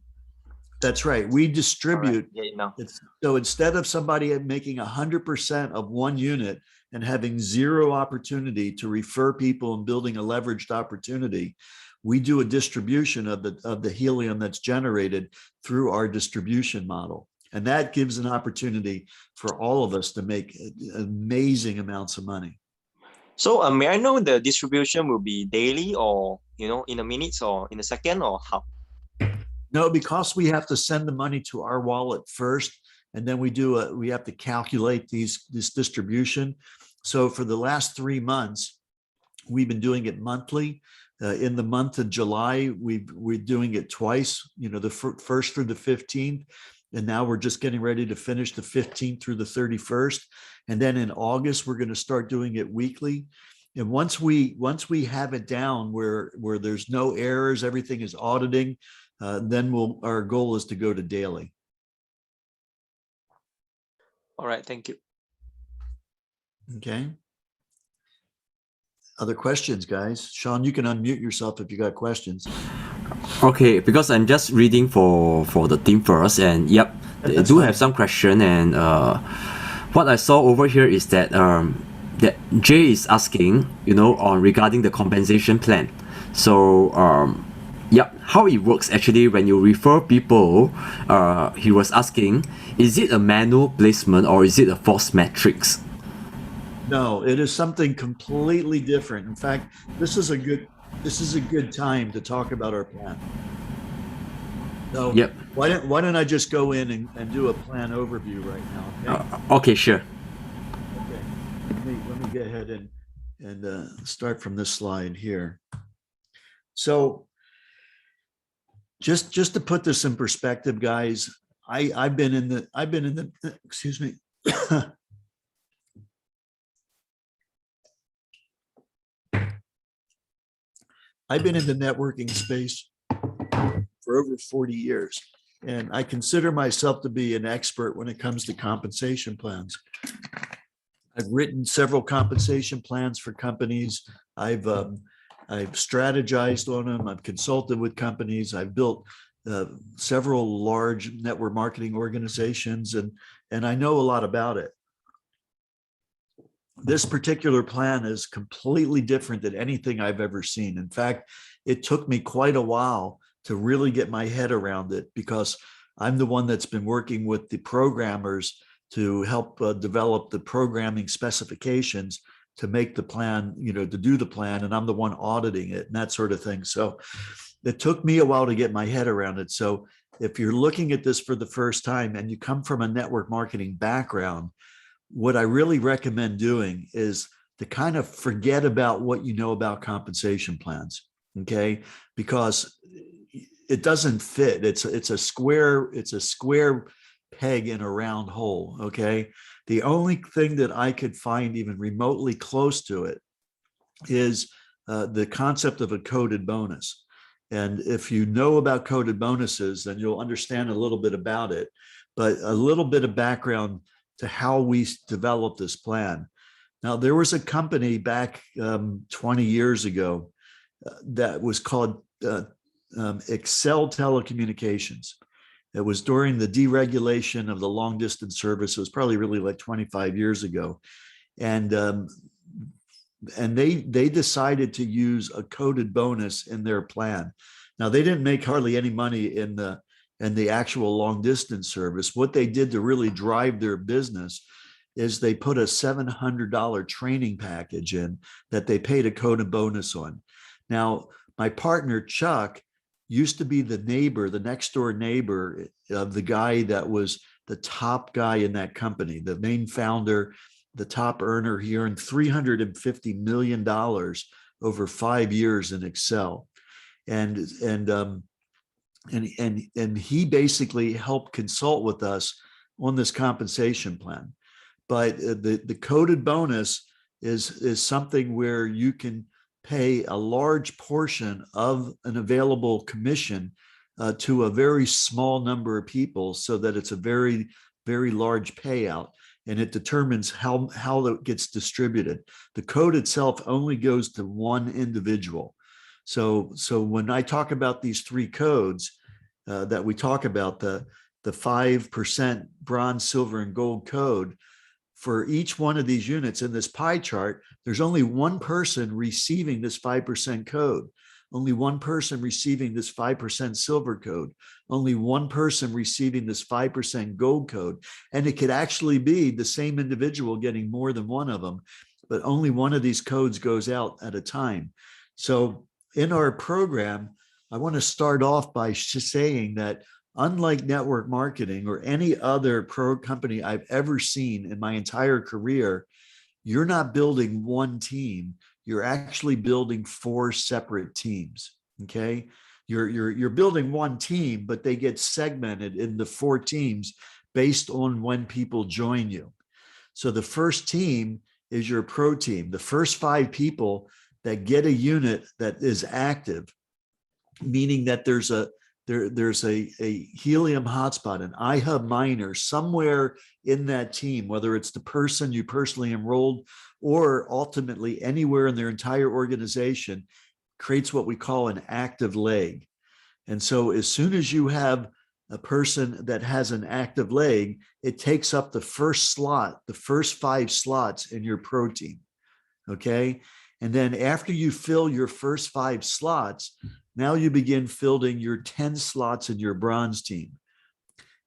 That's right. We distribute. Yeah, now. So instead of somebody making 100% of one unit and having zero opportunity to refer people and building a leveraged opportunity, we do a distribution of the helium that's generated through our distribution model. And that gives an opportunity for all of us to make amazing amounts of money. So may I know the distribution will be daily, or in a minute, or in a second, or how? No, because we have to send the money to our wallet first, and then we have to calculate this distribution. So for the last 3 months, we've been doing it monthly. In the month of July, we're doing it twice, the first through the 15th. And now we're just getting ready to finish the 15th through the 31st. And then in August, we're going to start doing it weekly. And once we have it down where there's no errors, everything is auditing, then our goal is to go to daily. All right, thank you. Okay. Other questions, guys? Sean, you can unmute yourself if you got questions. Okay, because I'm just reading for the team first, and yep, they do have some question. And what I saw over here is that that Jay is asking, on regarding the compensation plan. So yep, how it works actually when you refer people. He was asking, is it a manual placement or is it a force matrix? No, it is something completely different. In fact, this is a good time to talk about our plan. So yep. Why don't I just go in and do a plan overview right now? Okay, okay, sure. Okay, let me get ahead and start from this slide here. So just to put this in perspective, guys, I've been in the excuse me. I've been in the networking space for over 40 years, and I consider myself to be an expert when it comes to compensation plans. I've written several compensation plans for companies. I've strategized on them. I've consulted with companies. I've built several large network marketing organizations, and I know a lot about it. This particular plan is completely different than anything I've ever seen. In fact, it took me quite a while to really get my head around it, because I'm the one that's been working with the programmers to help develop the programming specifications to make the plan, to do the plan. And I'm the one auditing it and that sort of thing. So it took me a while to get my head around it. So if you're looking at this for the first time and you come from a network marketing background, what I really recommend doing is to kind of forget about what you know about compensation plans, okay? Because it doesn't fit. It's a square peg in a round hole, okay? The only thing that I could find even remotely close to it is the concept of a coded bonus. And if you know about coded bonuses, then you'll understand a little bit about it. But a little bit of background to how we developed this plan. Now, there was a company back 20 years ago that was called Excel Telecommunications. It was during the deregulation of the long distance service. It was probably really like 25 years ago. And they decided to use a coded bonus in their plan. Now, they didn't make hardly any money in the actual long distance service. What they did to really drive their business is they put a $700 training package in that they paid a coded bonus on. Now, my partner, Chuck, used to be the next door neighbor of the guy that was the top guy in that company, the main founder, the top earner. He earned $350 million over 5 years in Excel. And he basically helped consult with us on this compensation plan. But the coded bonus is something where you can pay a large portion of an available commission to a very small number of people, so that it's a very, very large payout, and it determines how it gets distributed. The code itself only goes to one individual. So when I talk about these three codes that we talk about, the 5% bronze, silver, and gold code, for each one of these units in this pie chart, there's only one person receiving this 5% code, only one person receiving this 5% silver code, only one person receiving this 5% gold code. And it could actually be the same individual getting more than one of them, but only one of these codes goes out at a time. So in our program, I want to start off by saying that unlike network marketing or any other pro company I've ever seen in my entire career, you're not building one team. You're actually building 4 separate teams. Okay. You're building one team, but they get segmented into 4 teams based on when people join you. So the first team is your pro team. The first 5 people that get a unit that is active, meaning that there's a Helium hotspot, an iHub miner somewhere in that team, whether it's the person you personally enrolled or ultimately anywhere in their entire organization, creates what we call an active leg. And so as soon as you have a person that has an active leg, it takes up the first slot, the first 5 slots in your pro team. Okay. And then after you fill your first 5 slots, now you begin filling your 10 slots in your bronze team.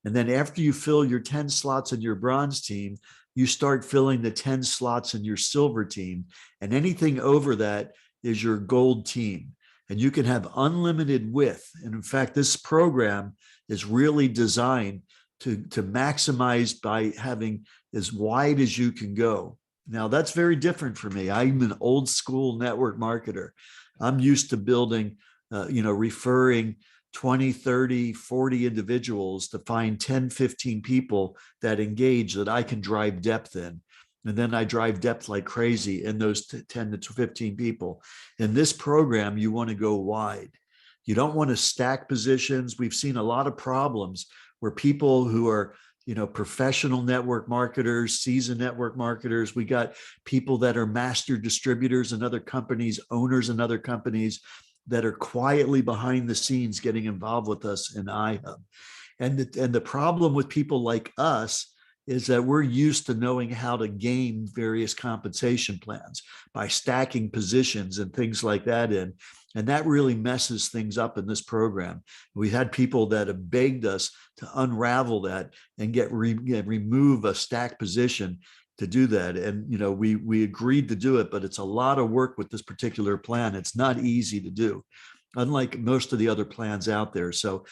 And then after you fill your 10 slots in your bronze team, you start filling the 10 slots in your silver team. And anything over that is your gold team. And you can have unlimited width. And in fact, this program is really designed to maximize by having as wide as you can go. Now, that's very different for me. I'm an old school network marketer. I'm used to building referring 20, 30, 40 individuals to find 10, 15 people that engage that I can drive depth in. And then I drive depth like crazy in those 10 to 15 people. In this program, you want to go wide. You don't want to stack positions. We've seen a lot of problems where people who are professional network marketers, seasoned network marketers. We got people that are master distributors in other companies, owners in other companies, that are quietly behind the scenes getting involved with us in iHub. And the problem with people like us is that we're used to knowing how to game various compensation plans by stacking positions and things like that in. And that really messes things up in this program. We've had people that have begged us to unravel that and remove a stack position to do that. And, you know, we agreed to do it, but it's a lot of work with this particular plan. It's not easy to do, unlike most of the other plans out there. So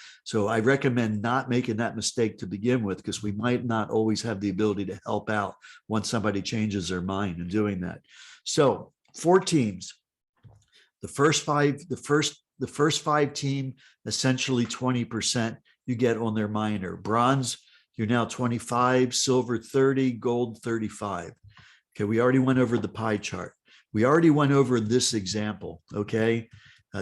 I recommend not making that mistake to begin with, because we might not always have the ability to help out once somebody changes their mind in doing that. So 4 teams. The first five team, essentially 20% you get on their minor. Bronze, you're now 25, silver 30, gold 35. Okay, we already went over the pie chart. We already went over this example, okay?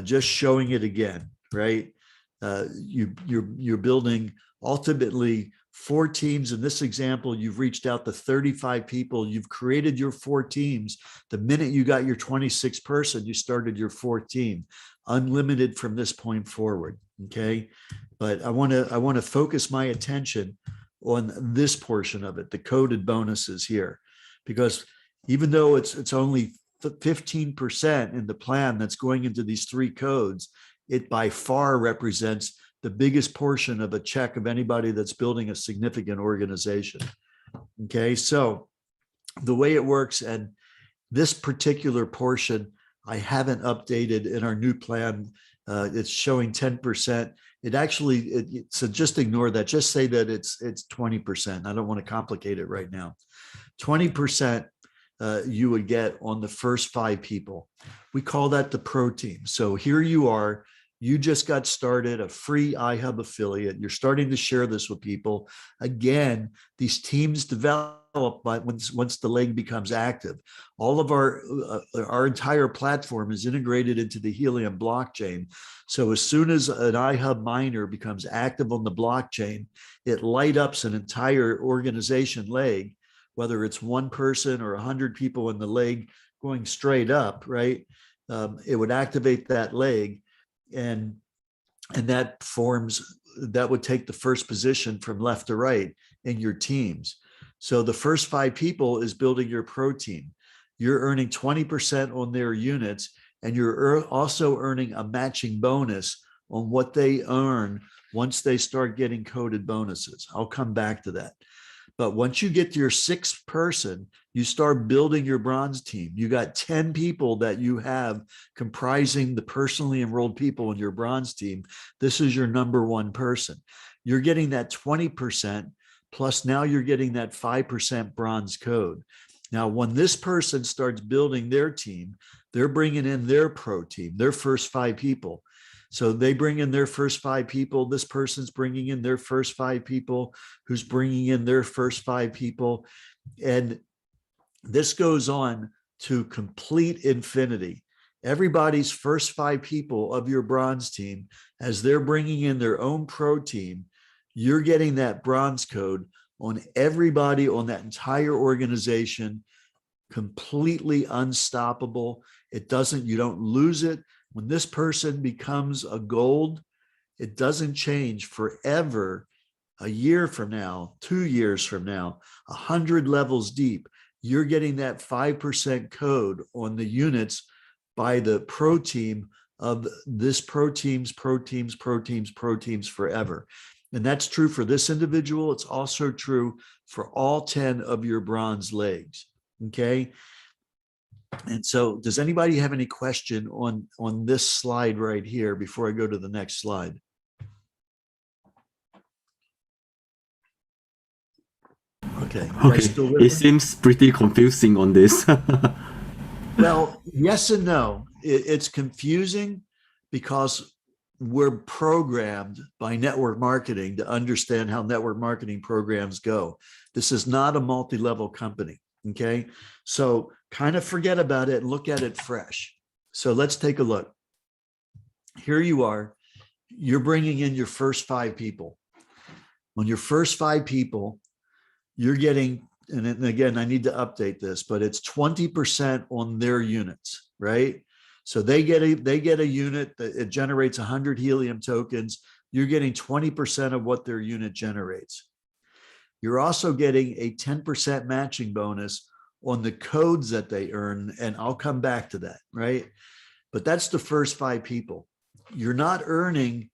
Just showing it again, right? You're building ultimately 4 teams. In this example, you've reached out to 35 people. You've created your 4 teams. The minute you got your 26th person, you started your 4th team, unlimited from this point forward. Okay. But I want to focus my attention on this portion of it, the coded bonuses here, because even though it's only 15% in the plan that's going into these 3 codes, it by far represents the biggest portion of a check of anybody that's building a significant organization. Okay, so the way it works, and this particular portion I haven't updated in our new plan. It's showing 10%. It actually, so just ignore that. Just say that it's 20%. I don't want to complicate it right now. 20% you would get on the first 5 people. We call that the pro team. So here you are. You just got started, a free iHub affiliate. You're starting to share this with people. Again, these teams develop by once the leg becomes active. All of our entire platform is integrated into the Helium blockchain. So as soon as an iHub miner becomes active on the blockchain, it light ups an entire organization leg, whether it's 1 person or 100 people in the leg going straight up, right? It would activate that leg. And that would take the first position from left to right in your teams. So the first 5 people is building your pro team. You're earning 20% on their units, and you're also earning a matching bonus on what they earn once they start getting coded bonuses. I'll come back to that. But once you get to your 6th person, you start building your bronze team. You got 10 people that you have comprising the personally enrolled people in your bronze team. This is your number 1 person. You're getting that 20%, plus now you're getting that 5% bronze code. Now, when this person starts building their team, they're bringing in their pro team, their first 5 people. So they bring in their first 5 people. This person's bringing in their first 5 people, who's bringing in their first 5 people. And this goes on to complete infinity. Everybody's first 5 people of your bronze team, as they're bringing in their own pro team, you're getting that bronze code on everybody on that entire organization, completely unstoppable. You don't lose it. When this person becomes a gold, it doesn't change forever. A year from now, 2 years from now, 100 levels deep, you're getting that 5% code on the units by the pro team of this pro teams forever. And that's true for this individual. It's also true for all 10 of your bronze legs. Okay. And so does anybody have any question on this slide right here before I go to the next slide? Okay. It seems pretty confusing on this. Well, yes and no. It's confusing because we're programmed by network marketing to understand how network marketing programs go. This is not a multi-level company. Okay. So kind of forget about it and look at it fresh. So let's take a look. Here you are. You're bringing in your first 5 people. On your first 5 people, you're getting, and again, I need to update this, but it's 20% on their units, right? So they get a unit that it generates 100 Helium tokens. You're getting 20% of what their unit generates. You're also getting a 10% matching bonus on the codes that they earn. And I'll come back to that, right? but that's the first 5 people. You're not earning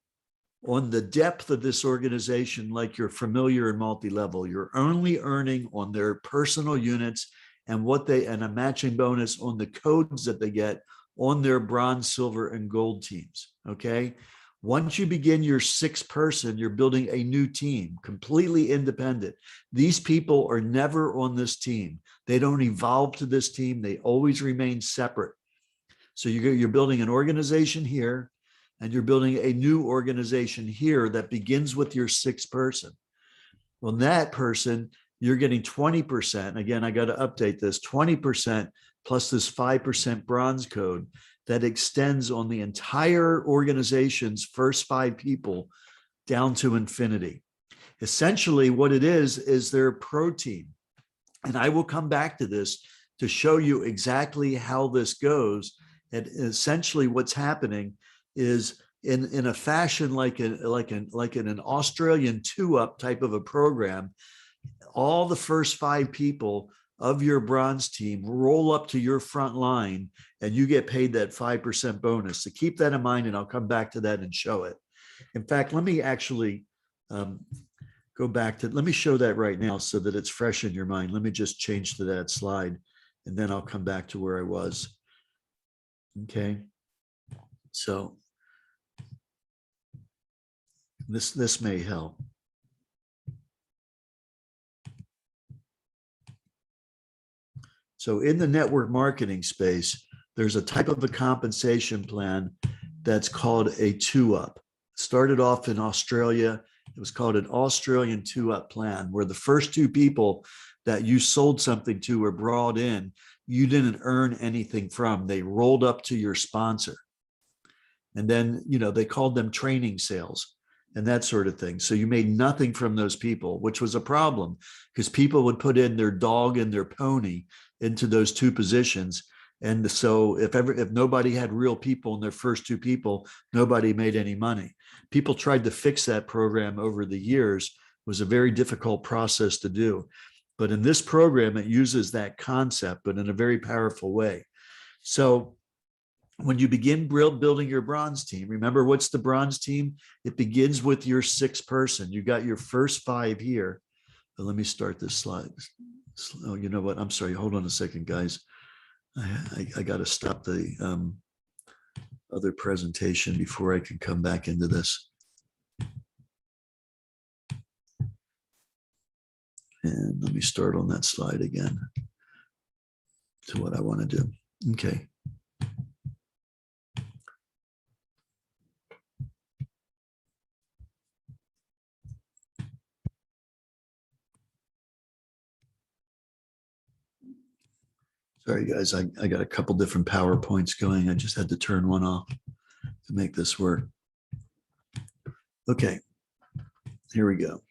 on the depth of this organization like you're familiar and multi-level. You're only earning on their personal units and a matching bonus on the codes that they get on their bronze, silver, and gold teams. Okay. Once you begin your 6th person, you're building a new team, completely independent. These people are never on this team. They don't evolve to this team. They always remain separate. So you're building an organization here, and you're building a new organization here that begins with your 6th person. Well, that person, you're getting 20%. Again, I got to update this, 20% plus this 5% bronze code that extends on the entire organization's first 5 people down to infinity. Essentially, what it is their pro team. And I will come back to this to show you exactly how this goes. And essentially what's happening is in a fashion like in an Australian 2-up type of a program, all the first 5 people of your bronze team roll up to your front line, and you get paid that 5% bonus. So keep that in mind, and I'll come back to that and show it. In fact, let me actually let me show that right now so that it's fresh in your mind. Let me just change to that slide, and then I'll come back to where I was. Okay. So this may help. So in the network marketing space, there's a type of a compensation plan that's called a 2-up. Started off in Australia. It was called an Australian 2-up plan, where the first 2 people that you sold something to or brought in, you didn't earn anything from. They rolled up to your sponsor. And then, they called them training sales and that sort of thing. So you made nothing from those people, which was a problem because people would put in their dog and their pony into those 2 positions. And so if nobody had real people in their first 2 people, nobody made any money. People tried to fix that program over the years. It was a very difficult process to do. But in this program, it uses that concept, but in a very powerful way. So when you begin building your bronze team, remember what's the bronze team? It begins with your 6th person. You got your first 5 here. But let me start this slide. Oh, you know what? I'm sorry. Hold on a second, guys. I got to stop the other presentation before I can come back into this. And let me start on that slide again to what I want to do. Okay. Sorry, guys, I got a couple different PowerPoints going. I just had to turn one off to make this work. Okay, here we go.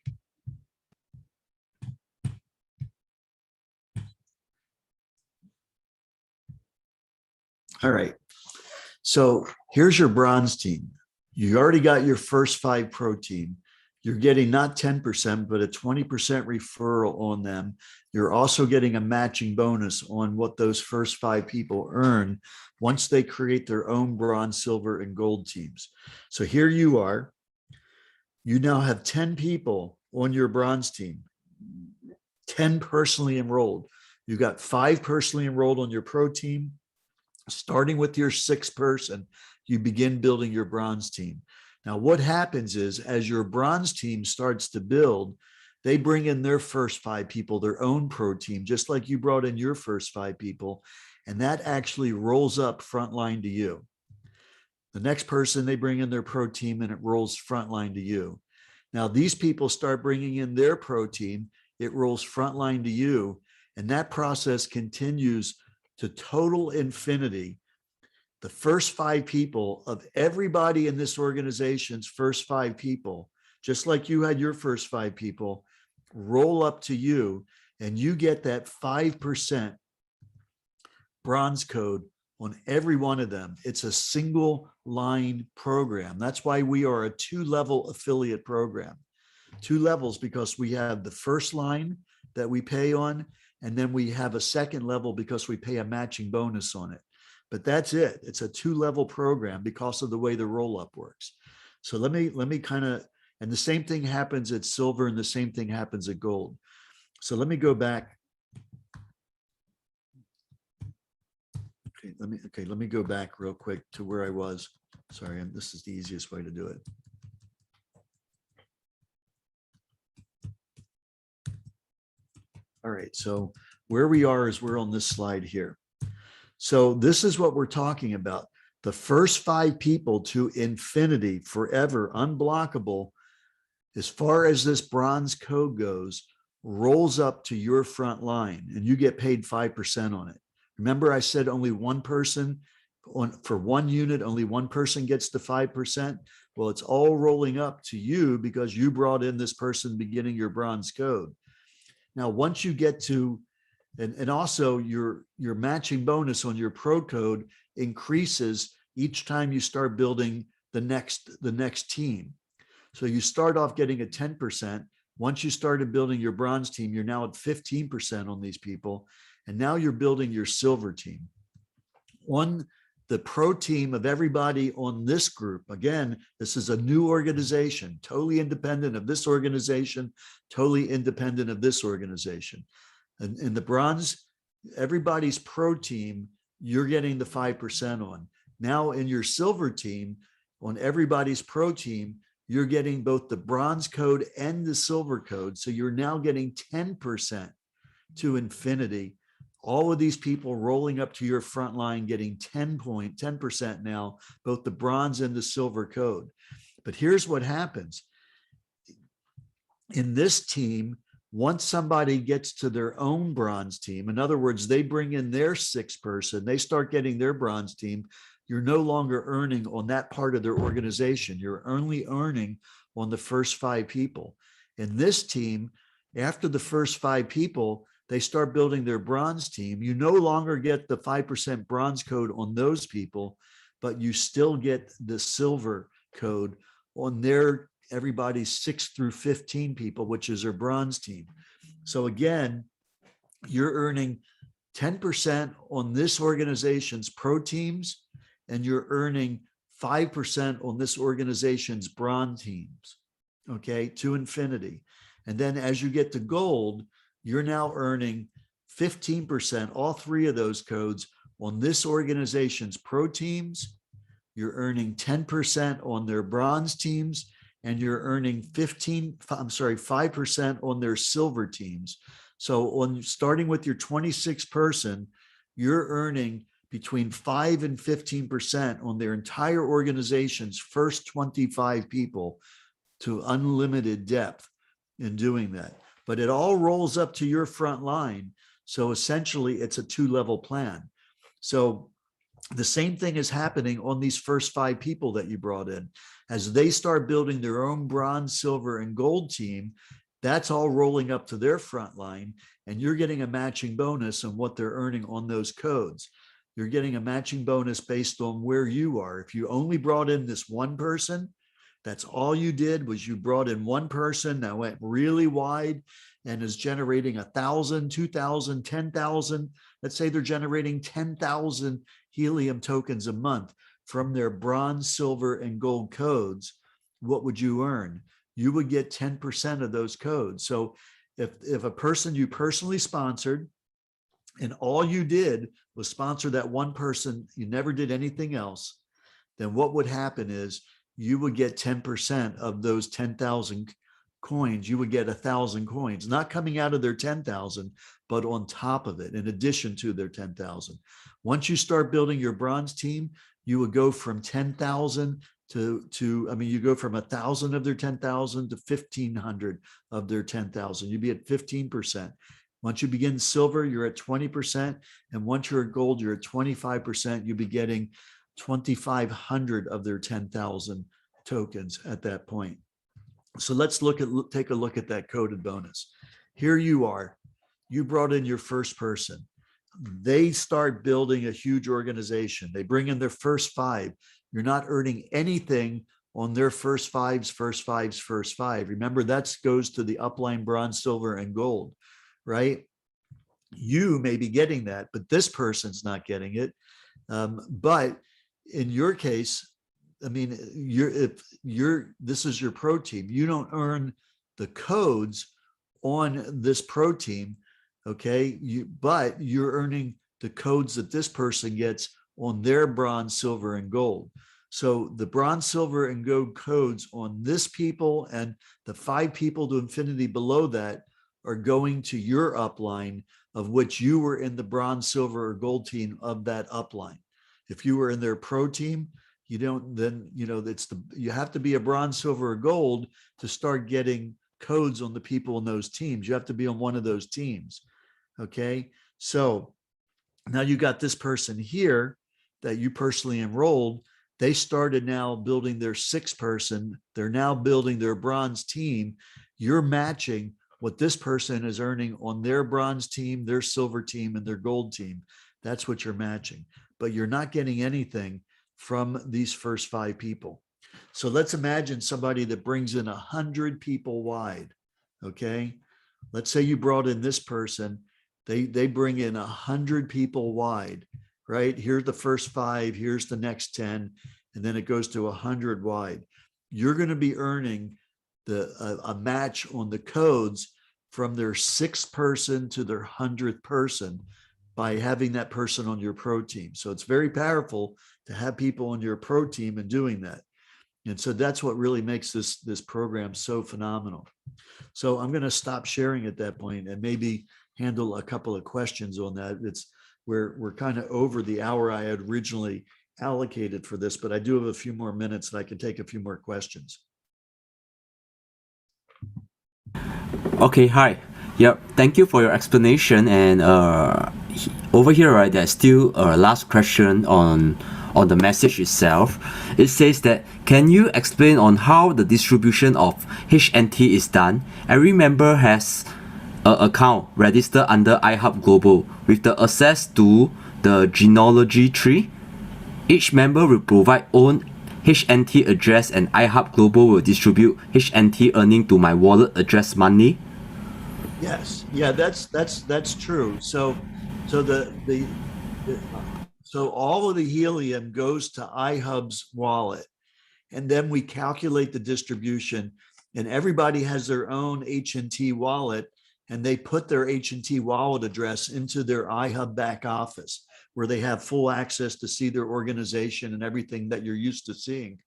All right, so here's your bronze team. You already got your first 5 pro team. You're getting not 10%, but a 20% referral on them. You're also getting a matching bonus on what those first 5 people earn once they create their own bronze, silver, and gold teams. So here you are. You now have 10 people on your bronze team, 10 personally enrolled. You got 5 personally enrolled on your pro team. Starting with your 6th person, you begin building your bronze team. Now, what happens is as your bronze team starts to build, they bring in their first 5 people, their own pro team, just like you brought in your first 5 people. And that actually rolls up frontline to you. The next person, they bring in their pro team and it rolls frontline to you. Now, these people start bringing in their pro team, it rolls frontline to you. And that process continues to total infinity. The first 5 people of everybody in this organization's first 5 people, just like you had your first 5 people, roll up to you and you get that 5% bronze code on every one of them. It's a single line program. That's why we are a 2-level affiliate program. 2 levels because we have the first line that we pay on, and then we have a second level because we pay a matching bonus on it. but that's it. It's a 2-level program because of the way the roll up works. So let me kind of, and the same thing happens at silver and the same thing happens at gold. So let me go back. Okay, let me go back real quick to where I was. Sorry, this is the easiest way to do it. All right, so where we are is we're on this slide here. So this is what we're talking about. The first 5 people to infinity, forever, unblockable, as far as this bronze code goes, rolls up to your front line and you get paid 5% on it. Remember I said only one person for one unit, only one person gets the 5%. Well, it's all rolling up to you because you brought in this person beginning your bronze code. Now, once you get to, and also your matching bonus on your pro code increases each time you start building the next team. So you start off getting a 10%. Once you started building your bronze team, you're now at 15% on these people. And now you're building your silver team. On the pro team of everybody on this group, again, this is a new organization, totally independent of this organization, totally independent of this organization. And in the bronze, everybody's pro team, you're getting the 5% on. Now in your silver team, on everybody's pro team, you're getting both the bronze code and the silver code. So you're now getting 10% to infinity. All of these people rolling up to your front line, getting 10% now, both the bronze and the silver code. But here's what happens. In this team, once somebody gets to their own bronze team, in other words, they bring in their 6th person, they start getting their bronze team, you're no longer earning on that part of their organization. You're only earning on the first 5 people. In this team, after the first 5 people, they start building their bronze team. You no longer get the 5% bronze code on those people, but you still get the silver code on everybody's 6 through 15 people, which is their bronze team. So again, you're earning 10% on this organization's pro teams, and you're earning 5% on this organization's bronze teams, okay, to infinity. And then as you get to gold, you're now earning 15%, all 3 of those codes on this organization's pro teams. You're earning 10% on their bronze teams, and you're earning 5% on their silver teams. So starting with your 26 person, you're earning between 5 and 15% on their entire organization's first 25 people to unlimited depth in doing that. But it all rolls up to your front line. So essentially it's a 2-level plan. So the same thing is happening on these first 5 people that you brought in. As they start building their own bronze, silver, and gold team, that's all rolling up to their front line, and you're getting a matching bonus on what they're earning on those codes. You're getting a matching bonus based on where you are. If you only brought in this one person, that's all you did was you brought in one person that went really wide and is generating 1,000, 2,000, 10,000. Let's say they're generating 10,000 helium tokens a month from their bronze, silver, and gold codes. What would you earn? You would get 10% of those codes. So if a person you personally sponsored and all you did was sponsor that one person, you never did anything else, then what would happen is you would get 10% of those 10,000 coins. You would get 1,000 coins, not coming out of their 10,000, but on top of it, in addition to their 10,000. Once you start building your bronze team, you would go from 10,000 you go from 1,000 of their 10,000 to 1,500 of their 10,000. You'd be at 15%. Once you begin silver, you're at 20%. And once you're at gold, you're at 25%. You'll be getting 2,500 of their 10,000 tokens at that point. So let's take a look at that coded bonus. Here you are. You brought in your first person. They start building a huge organization. They bring in their first 5. You're not earning anything on their first 5s, first 5s, first 5. Remember, that goes to the upline bronze, silver, and gold, right? You may be getting that, but this person's not getting it. But in your case, I mean, this is your pro team, you don't earn the codes on this pro team, okay? But you're earning the codes that this person gets on their bronze, silver, and gold. So the bronze, silver, and gold codes on this people and the 5 people to infinity below that are going to your upline, of which you were in the bronze, silver, or gold team of that upline. If you were in their pro team, you don't, then, you have to be a bronze, silver, or gold to start getting codes on the people in those teams. You have to be on one of those teams. Okay. So now you got this person here that you personally enrolled. They started now building their 6-person. They're now building their bronze team. You're matching what this person is earning on their bronze team, their silver team, and their gold team. That's what you're matching, but you're not getting anything from these first 5 people. So let's imagine somebody that brings in 100 people wide. Okay. Let's say you brought in this person. They bring in 100 people wide, right? Here's the first 5, here's the next 10, and then it goes to 100 wide. You're going to be earning a match on the codes from their 6th person to their 100th person by having that person on your pro team. So it's very powerful to have people on your pro team and doing that. And so that's what really makes this program so phenomenal. So I'm going to stop sharing at that point and maybe handle a couple of questions on that. We're kind of over the hour I had originally allocated for this, but I do have a few more minutes and I can take a few more questions. Okay, hi. Yep, thank you for your explanation. And over here, right, there's still a last question on the message itself. It says that, can you explain on how the distribution of HNT is done? Every member has an account registered under iHub Global with the access to the genealogy tree. Each member will provide own HNT address and iHub Global will distribute HNT earning to my wallet address monthly. Yes, yeah, that's true. So all of the helium goes to iHub's wallet, and then we calculate the distribution, and everybody has their own HNT wallet, and they put their HNT wallet address into their iHub back office, where they have full access to see their organization and everything that you're used to seeing.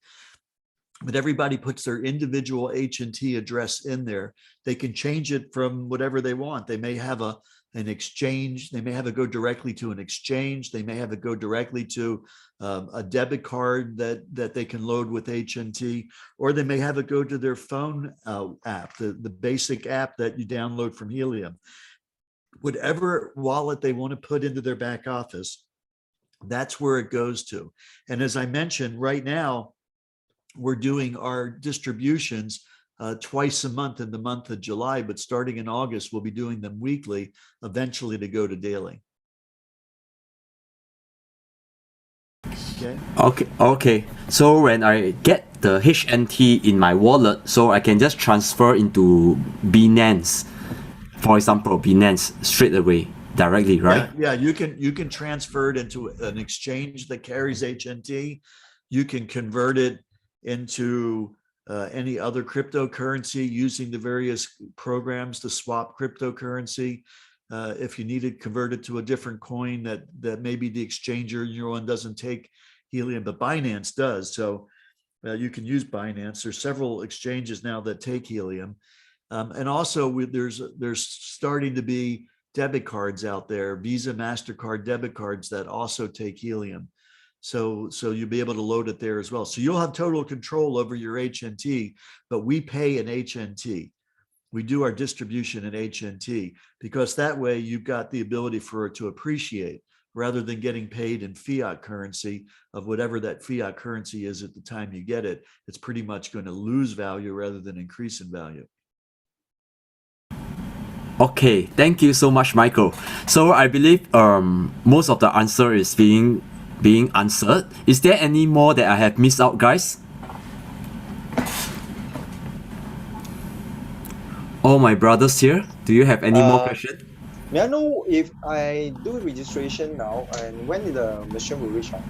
But everybody puts their individual HNT address in there. They can change it from whatever they want. They may have an exchange. They may have it go directly to an exchange. They may have it go directly to a debit card that they can load with HNT, or they may have it go to their phone app, the basic app that you download from Helium. Whatever wallet they want to put into their back office, that's where it goes to. And as I mentioned, right now, we're doing our distributions twice a month in the month of July, but starting in August, we'll be doing them weekly, eventually to go to daily. Okay. So when I get the HNT in my wallet, so I can just transfer into Binance, for example, Binance straight away, directly, right? Yeah, you can transfer it into an exchange that carries HNT. You can convert it into any other cryptocurrency using the various programs to swap cryptocurrency. If you need to convert it to a different coin that maybe the exchanger you're on doesn't take Helium, but Binance does. So you can use Binance. There's several exchanges now that take Helium. And also there's starting to be debit cards out there, Visa, MasterCard debit cards that also take Helium. So you'll be able to load it there as well. So you'll have total control over your HNT, but we pay an HNT. We do our distribution in HNT because that way you've got the ability for it to appreciate rather than getting paid in fiat currency of whatever that fiat currency is at the time you get it. It's pretty much going to lose value rather than increase in value. Okay, thank you so much, Michael. So I believe most of the answer is being answered. Is there any more that I have missed out, guys? All my brothers here, do you have any more questions? May I know if I do registration now and when the machine will reach out?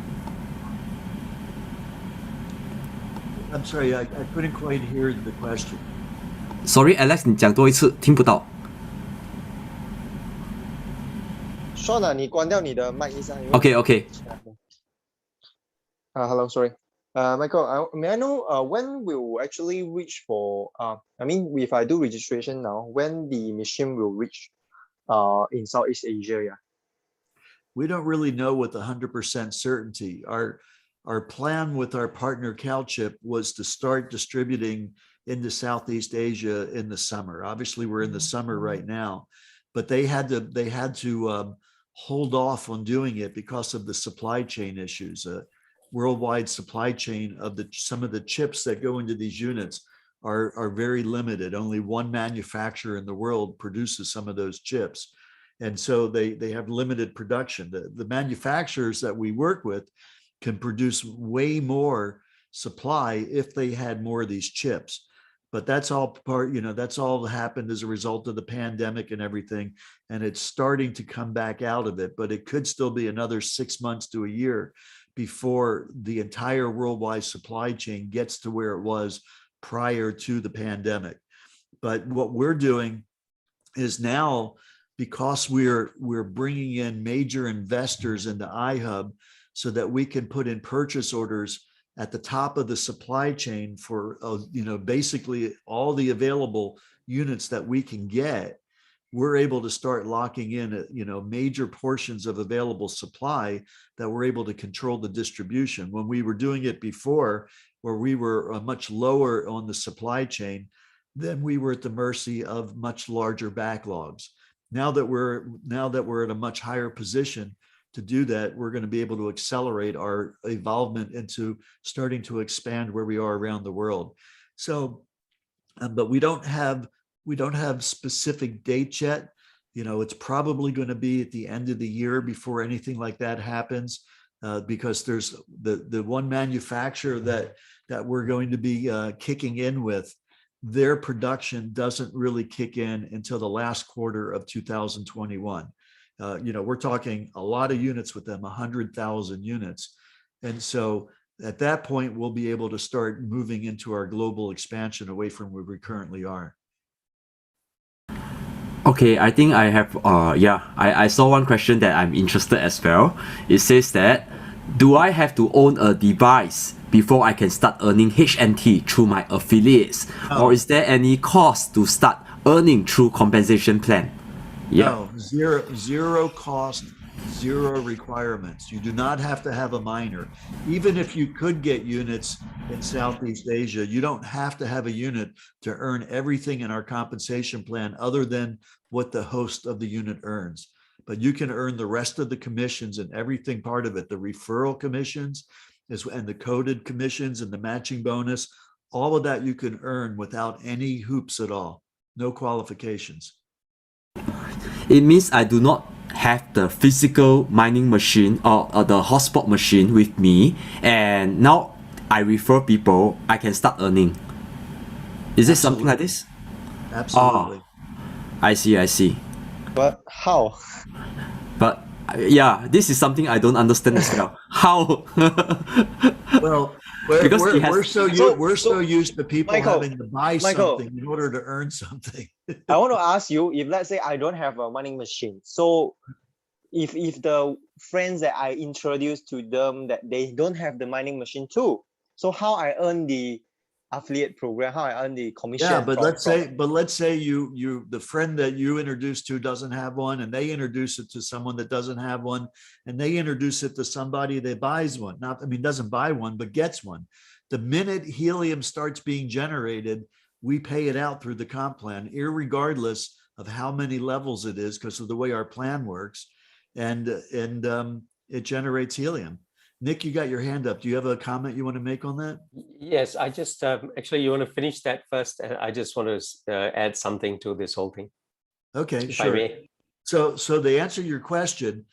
I'm sorry, I couldn't quite hear the question. Sorry, Alex，你讲多一次，听不到。Sean 啊，你关掉你的麦一下。 OK OK， Hello, sorry. Michael, may I know when will actually reach for I mean if I do registration now, when the machine will reach in Southeast Asia, yeah. We don't really know with 100% certainty. Our plan with our partner CalChip was to start distributing into Southeast Asia in the summer. Obviously, we're in the summer right now, but they had to hold off on doing it because of the supply chain issues. Worldwide supply chain of some of the chips that go into these units are very limited. Only one manufacturer in the world produces some of those chips. And so they have limited production. The manufacturers that we work with can produce way more supply if they had more of these chips. But that's all part, that's all happened as a result of the pandemic and everything. And it's starting to come back out of it, but it could still be another 6 months to a year before the entire worldwide supply chain gets to where it was prior to the pandemic. But what we're doing is now, because we're bringing in major investors into iHub so that we can put in purchase orders at the top of the supply chain for basically all the available units that we can get, we're able to start locking in major portions of available supply that we're able to control the distribution. When we were doing it before, where we were much lower on the supply chain, then we were at the mercy of much larger backlogs. Now that we're at a much higher position to do that, we're going to be able to accelerate our involvement into starting to expand where we are around the world. So, but we don't have specific dates yet. It's probably going to be at the end of the year before anything like that happens, because there's the one manufacturer that we're going to be kicking in with. Their production doesn't really kick in until the last quarter of 2021. We're talking a lot of units with them, 100,000 units. And so at that point, we'll be able to start moving into our global expansion away from where we currently are. Okay, I think I have, I saw one question that I'm interested as well. It says that, do I have to own a device before I can start earning HNT through my affiliates? Or is there any cost to start earning through compensation plan? Yeah. No, zero cost, zero requirements. You do not have to have a miner. Even if you could get units in Southeast Asia, you don't have to have a unit to earn everything in our compensation plan other than what the host of the unit earns. But you can earn the rest of the commissions and everything part of it, the referral commissions and the coded commissions and the matching bonus, all of that you can earn without any hoops at all, no qualifications. It means I do not have the physical mining machine or the hotspot machine with me, and now I refer people, I can start earning. Is it something like this? Absolutely. I see. But how? But yeah, this is something I don't understand as well. How? Well, Because we're so used to people Michael, having to buy something in order to earn something. I want to ask you, if let's say I don't have a mining machine, so if the friends that I introduce to them that they don't have the mining machine too, so how I earn the affiliate program, how I earn the commission? Yeah, but let's say you the friend that you introduced to doesn't have one, and they introduce it to someone that doesn't have one, and they introduce it to somebody that buys one. Doesn't buy one, but gets one. The minute helium starts being generated, we pay it out through the comp plan, irregardless of how many levels it is, because of the way our plan works, and it generates helium. Nick, you got your hand up. Do you have a comment you want to make on that? Yes, I just actually, you want to finish that first? I just want to add something to this whole thing. Okay, if sure. I may. So to answer your question,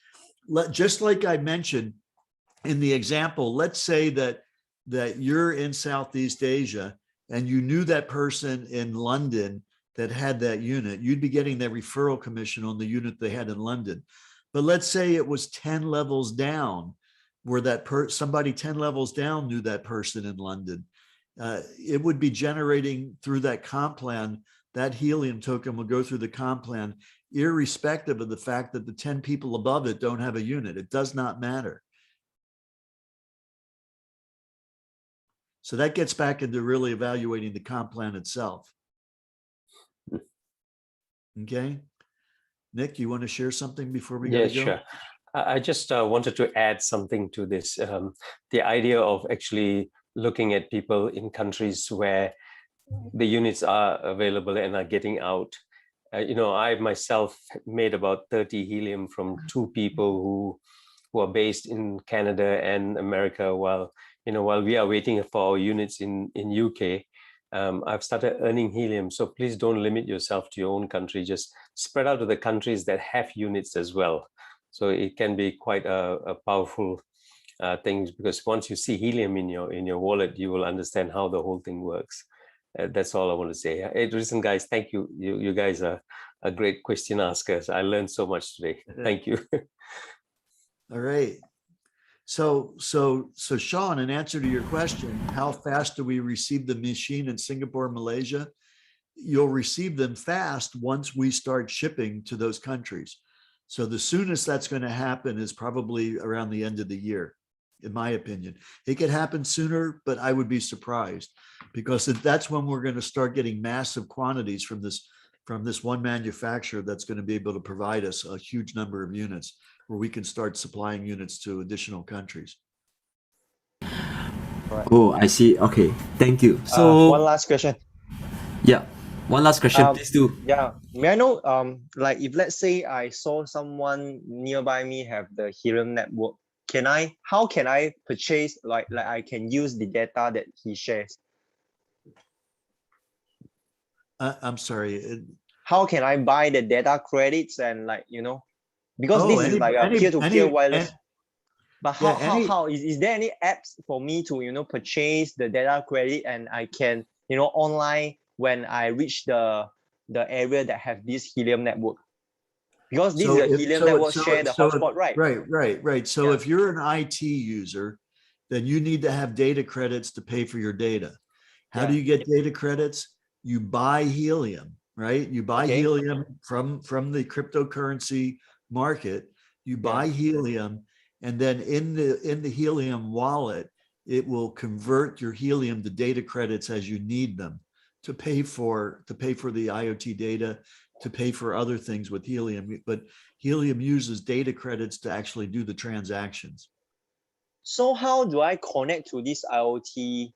just like I mentioned in the example, let's say that you're in Southeast Asia and you knew that person in London that had that unit, you'd be getting that referral commission on the unit they had in London. But let's say it was 10 levels down, where somebody 10 levels down knew that person in London. It would be generating through that comp plan. That Helium token will go through the comp plan, irrespective of the fact that the 10 people above it don't have a unit. It does not matter. So that gets back into really evaluating the comp plan itself. Okay. Nick, you want to share something before we Yeah, go? sure. I just wanted to add something to this. The idea of actually looking at people in countries where the units are available and are getting out. I myself made about 30 Helium from 2 people who are based in Canada and America, while we are waiting for our units in UK. I've started earning Helium. So please don't limit yourself to your own country. Just spread out to the countries that have units as well. So it can be quite a powerful thing, because once you see Helium in your wallet, you will understand how the whole thing works. That's all I want to say. Hey, listen, guys, thank you. You guys are a great question askers. I learned so much today. Thank you. All right. So Sean, in answer to your question, how fast do we receive the machine in Singapore, Malaysia? You'll receive them fast once we start shipping to those countries. So the soonest that's going to happen is probably around the end of the year, in my opinion. It could happen sooner, but I would be surprised, because that's when we're going to start getting massive quantities from this one manufacturer that's going to be able to provide us a huge number of units, where we can start supplying units to additional countries. Right. Oh, I see. Okay, thank you. So one last question. yeah, one last question, please do. Yeah, may I know, like if let's say I saw someone nearby me have the Helium network, how can I purchase, like I can use the data that he shares? I'm sorry. How can I buy the data credits and because this is like a peer-to-peer wireless. But how is there any apps for me to purchase the data credit, and I can online when I reach the area that have this Helium network? Because this is a Helium network share the hotspot, right? Right. So if you're an IT user, then you need to have data credits to pay for your data. How do you get data credits? You buy Helium, right? You buy Helium from the cryptocurrency market. You buy Helium, and then in the Helium wallet, it will convert your Helium to data credits as you need them to pay for the IoT data, to pay for other things with Helium. But Helium uses data credits to actually do the transactions. So how do I connect to this IoT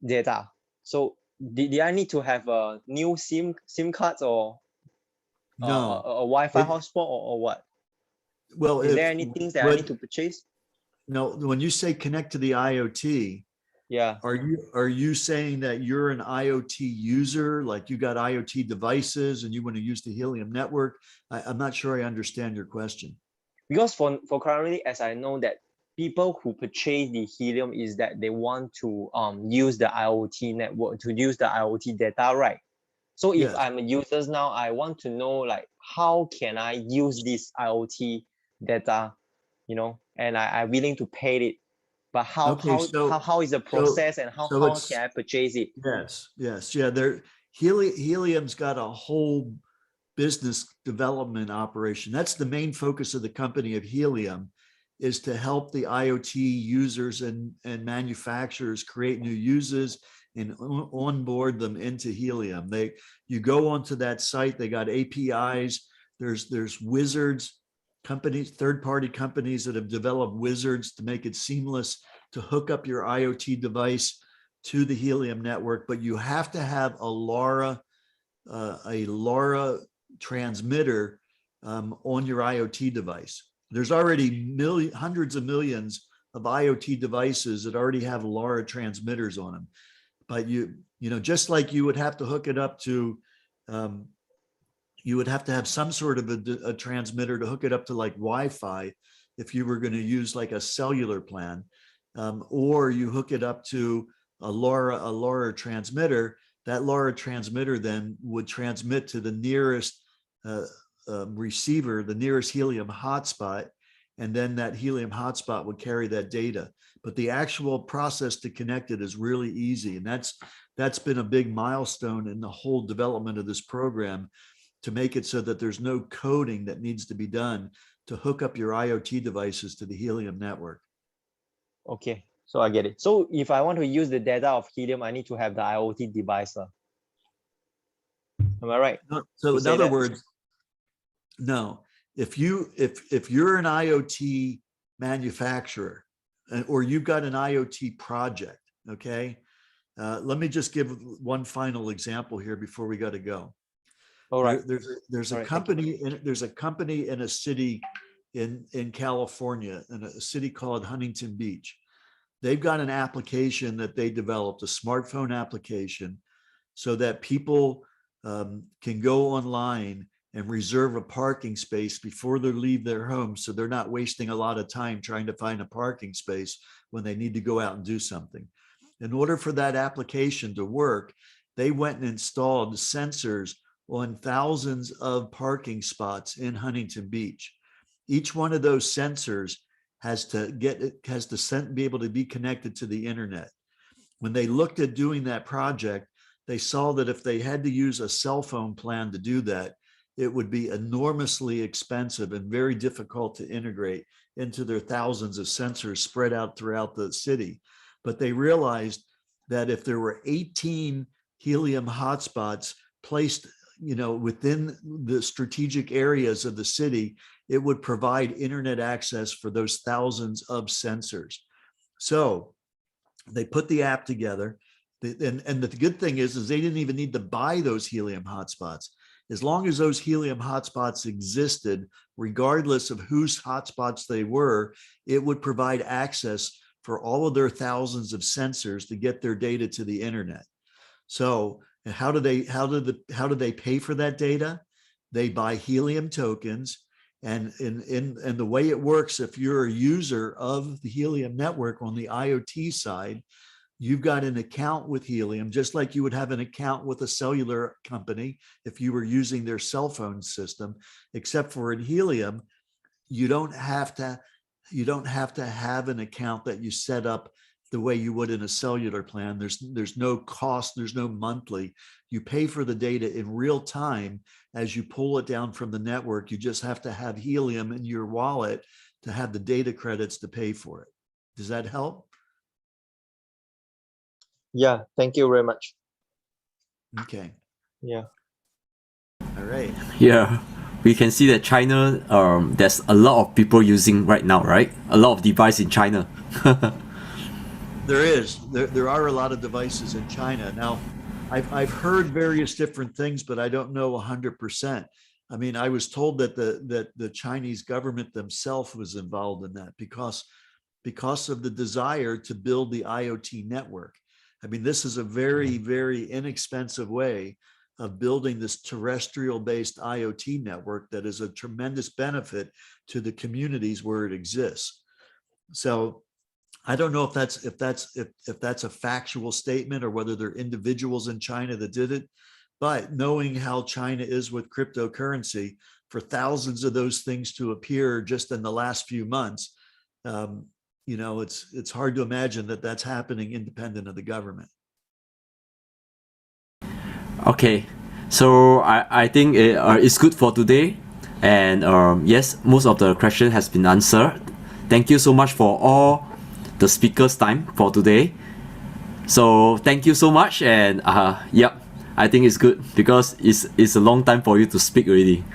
data? So did I need to have a new SIM cards, or No, a Wi-Fi hotspot, or what? Well, is there any things that I need to purchase? No, when you say connect to the IoT, are you saying that you're an IoT user, like you got IoT devices and you want to use the Helium network? I'm not sure I understand your question. Because for currently, as I know that people who purchase the Helium is that they want to use the IoT network, to use the IoT data, right? So if I'm a user now, I want to know, like, how can I use this IoT data, and I'm willing to pay it. But how is the process, and how can I purchase it? Yes. Yeah, Helium's got a whole business development operation. That's the main focus of the company of Helium, is to help the IoT users and manufacturers create new uses and onboard them into Helium. You go onto that site, they got APIs. There's wizards, companies, third-party companies that have developed wizards to make it seamless to hook up your IoT device to the Helium network. But you have to have a LoRa transmitter on your IoT device. There's already hundreds of millions of IoT devices that already have LoRa transmitters on them. But just like you would have to hook it up to, you would have to have some sort of a transmitter to hook it up to like Wi-Fi if you were going to use like a cellular plan, or you hook it up to a LoRa transmitter. that LoRa transmitter then would transmit to the nearest receiver, the nearest helium hotspot, and then that helium hotspot would carry that data. But the actual process to connect it is really easy, and that's been a big milestone in the whole development of this program, to make it so that there's no coding that needs to be done to hook up your IoT devices to the Helium network. Okay, so I get it. So if I want to use the data of Helium, I need to have the IoT device. Am I right? No, so in other words, no. If you're an IoT manufacturer, or you've got an IoT project, okay, let me just give one final example here before we got to go. All right. There's a company in a city in California, in a city called Huntington Beach. They've got an application that they developed, a smartphone application, so that people can go online and reserve a parking space before they leave their home, so they're not wasting a lot of time trying to find a parking space when they need to go out and do something. In order for that application to work, they went and installed sensors on thousands of parking spots in Huntington Beach. Each one of those sensors has to be able to be connected to the internet. When they looked at doing that project, they saw that if they had to use a cell phone plan to do that, it would be enormously expensive and very difficult to integrate into their thousands of sensors spread out throughout the city. But they realized that if there were 18 Helium hotspots placed within the strategic areas of the city, it would provide internet access for those thousands of sensors. So they put the app together. And the good thing is they didn't even need to buy those Helium hotspots. As long as those Helium hotspots existed, regardless of whose hotspots they were, it would provide access for all of their thousands of sensors to get their data to the internet. So how do they pay for that data? They buy Helium tokens. And the way it works, if you're a user of the Helium network on the IoT side, you've got an account with Helium, just like you would have an account with a cellular company if you were using their cell phone system, except for in Helium, you don't have to have an account that you set up the way you would in a cellular plan. There's no cost, there's no monthly. You pay for the data in real time as you pull it down from the network. You just have to have Helium in your wallet to have the data credits to pay for it. Does that help? Yeah, thank you very much. Okay. Yeah. All right. Yeah, we can see that China, there's a lot of people using right now, right? A lot of devices in China. There are a lot of devices in China. Now, I've heard various different things, but I don't know 100%. I mean, I was told that the Chinese government themselves was involved in that because of the desire to build the IoT network. I mean, this is a very, very inexpensive way of building this terrestrial-based IoT network that is a tremendous benefit to the communities where it exists. So I don't know if that's a factual statement or whether they're individuals in China that did it, but knowing how China is with cryptocurrency, for thousands of those things to appear just in the last few months, it's hard to imagine that that's happening independent of the government. Okay, so I think it's good for today, and yes, most of the question has been answered. Thank you so much for all the speakers' time for today. So thank you so much, and yep, I think it's good because it's a long time for you to speak already.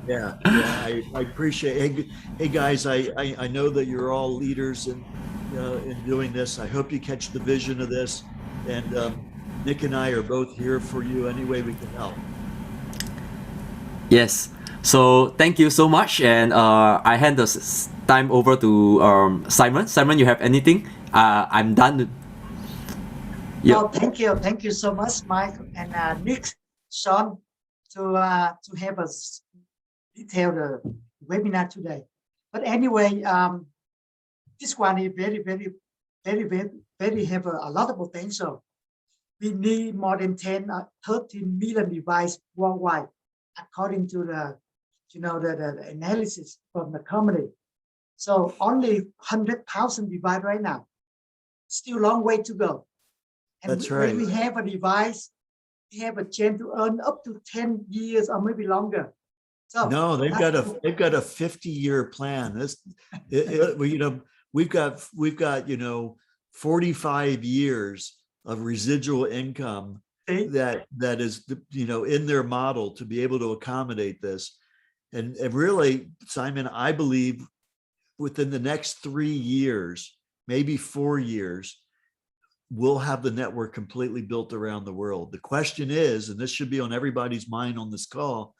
Yeah, I appreciate. Hey guys, I know that you're all leaders in doing this. I hope you catch the vision of this, and Nick and I are both here for you any way we can help. Yes. So thank you so much, and I hand the time over to Simon. Simon, you have anything? I'm done. Yep. Oh, thank you so much, Mike and Nick, Sean, to have us detail the webinar today. But anyway, this one is very have a lot of potential. we need more than 10 or 13 million devices worldwide, according to the, the analysis from the company. So only 100,000 devices right now. Still a long way to go. And That's right. when we have a device, we have a chance to earn up to 10 years or maybe longer. So no, they've got a 50-year plan. We've got 45 years of residual income that is in their model to be able to accommodate this. And really, Simon, I believe within the next 3 years, maybe 4 years, we'll have the network completely built around the world. The question is, and this should be on everybody's mind on this call,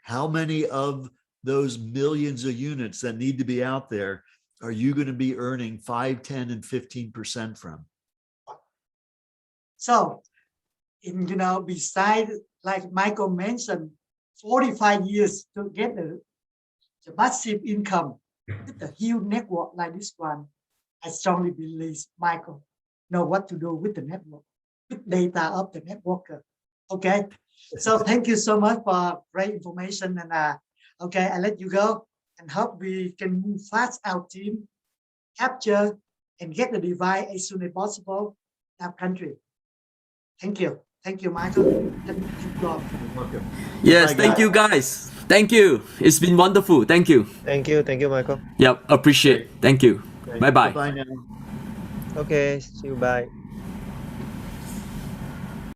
how many of those millions of units that need to be out there are you going to be earning 5, 10, and 15% from? So, besides, like Michael mentioned, 45 years to get the massive income with a huge network like this one, I strongly believe Michael know what to do with the network, with data of the networker. Okay, so thank you so much for great information, and okay, I let you go and hope we can move fast our team, capture and get the device as soon as possible in our country. Thank you, Michael. And You're welcome. Yes, Bye, thank guys. you guys. Thank you. It's been wonderful. Thank you. Thank you, Michael. Yep, appreciate. Thank you. Okay, Bye bye. Bye now. Okay, see you. Bye.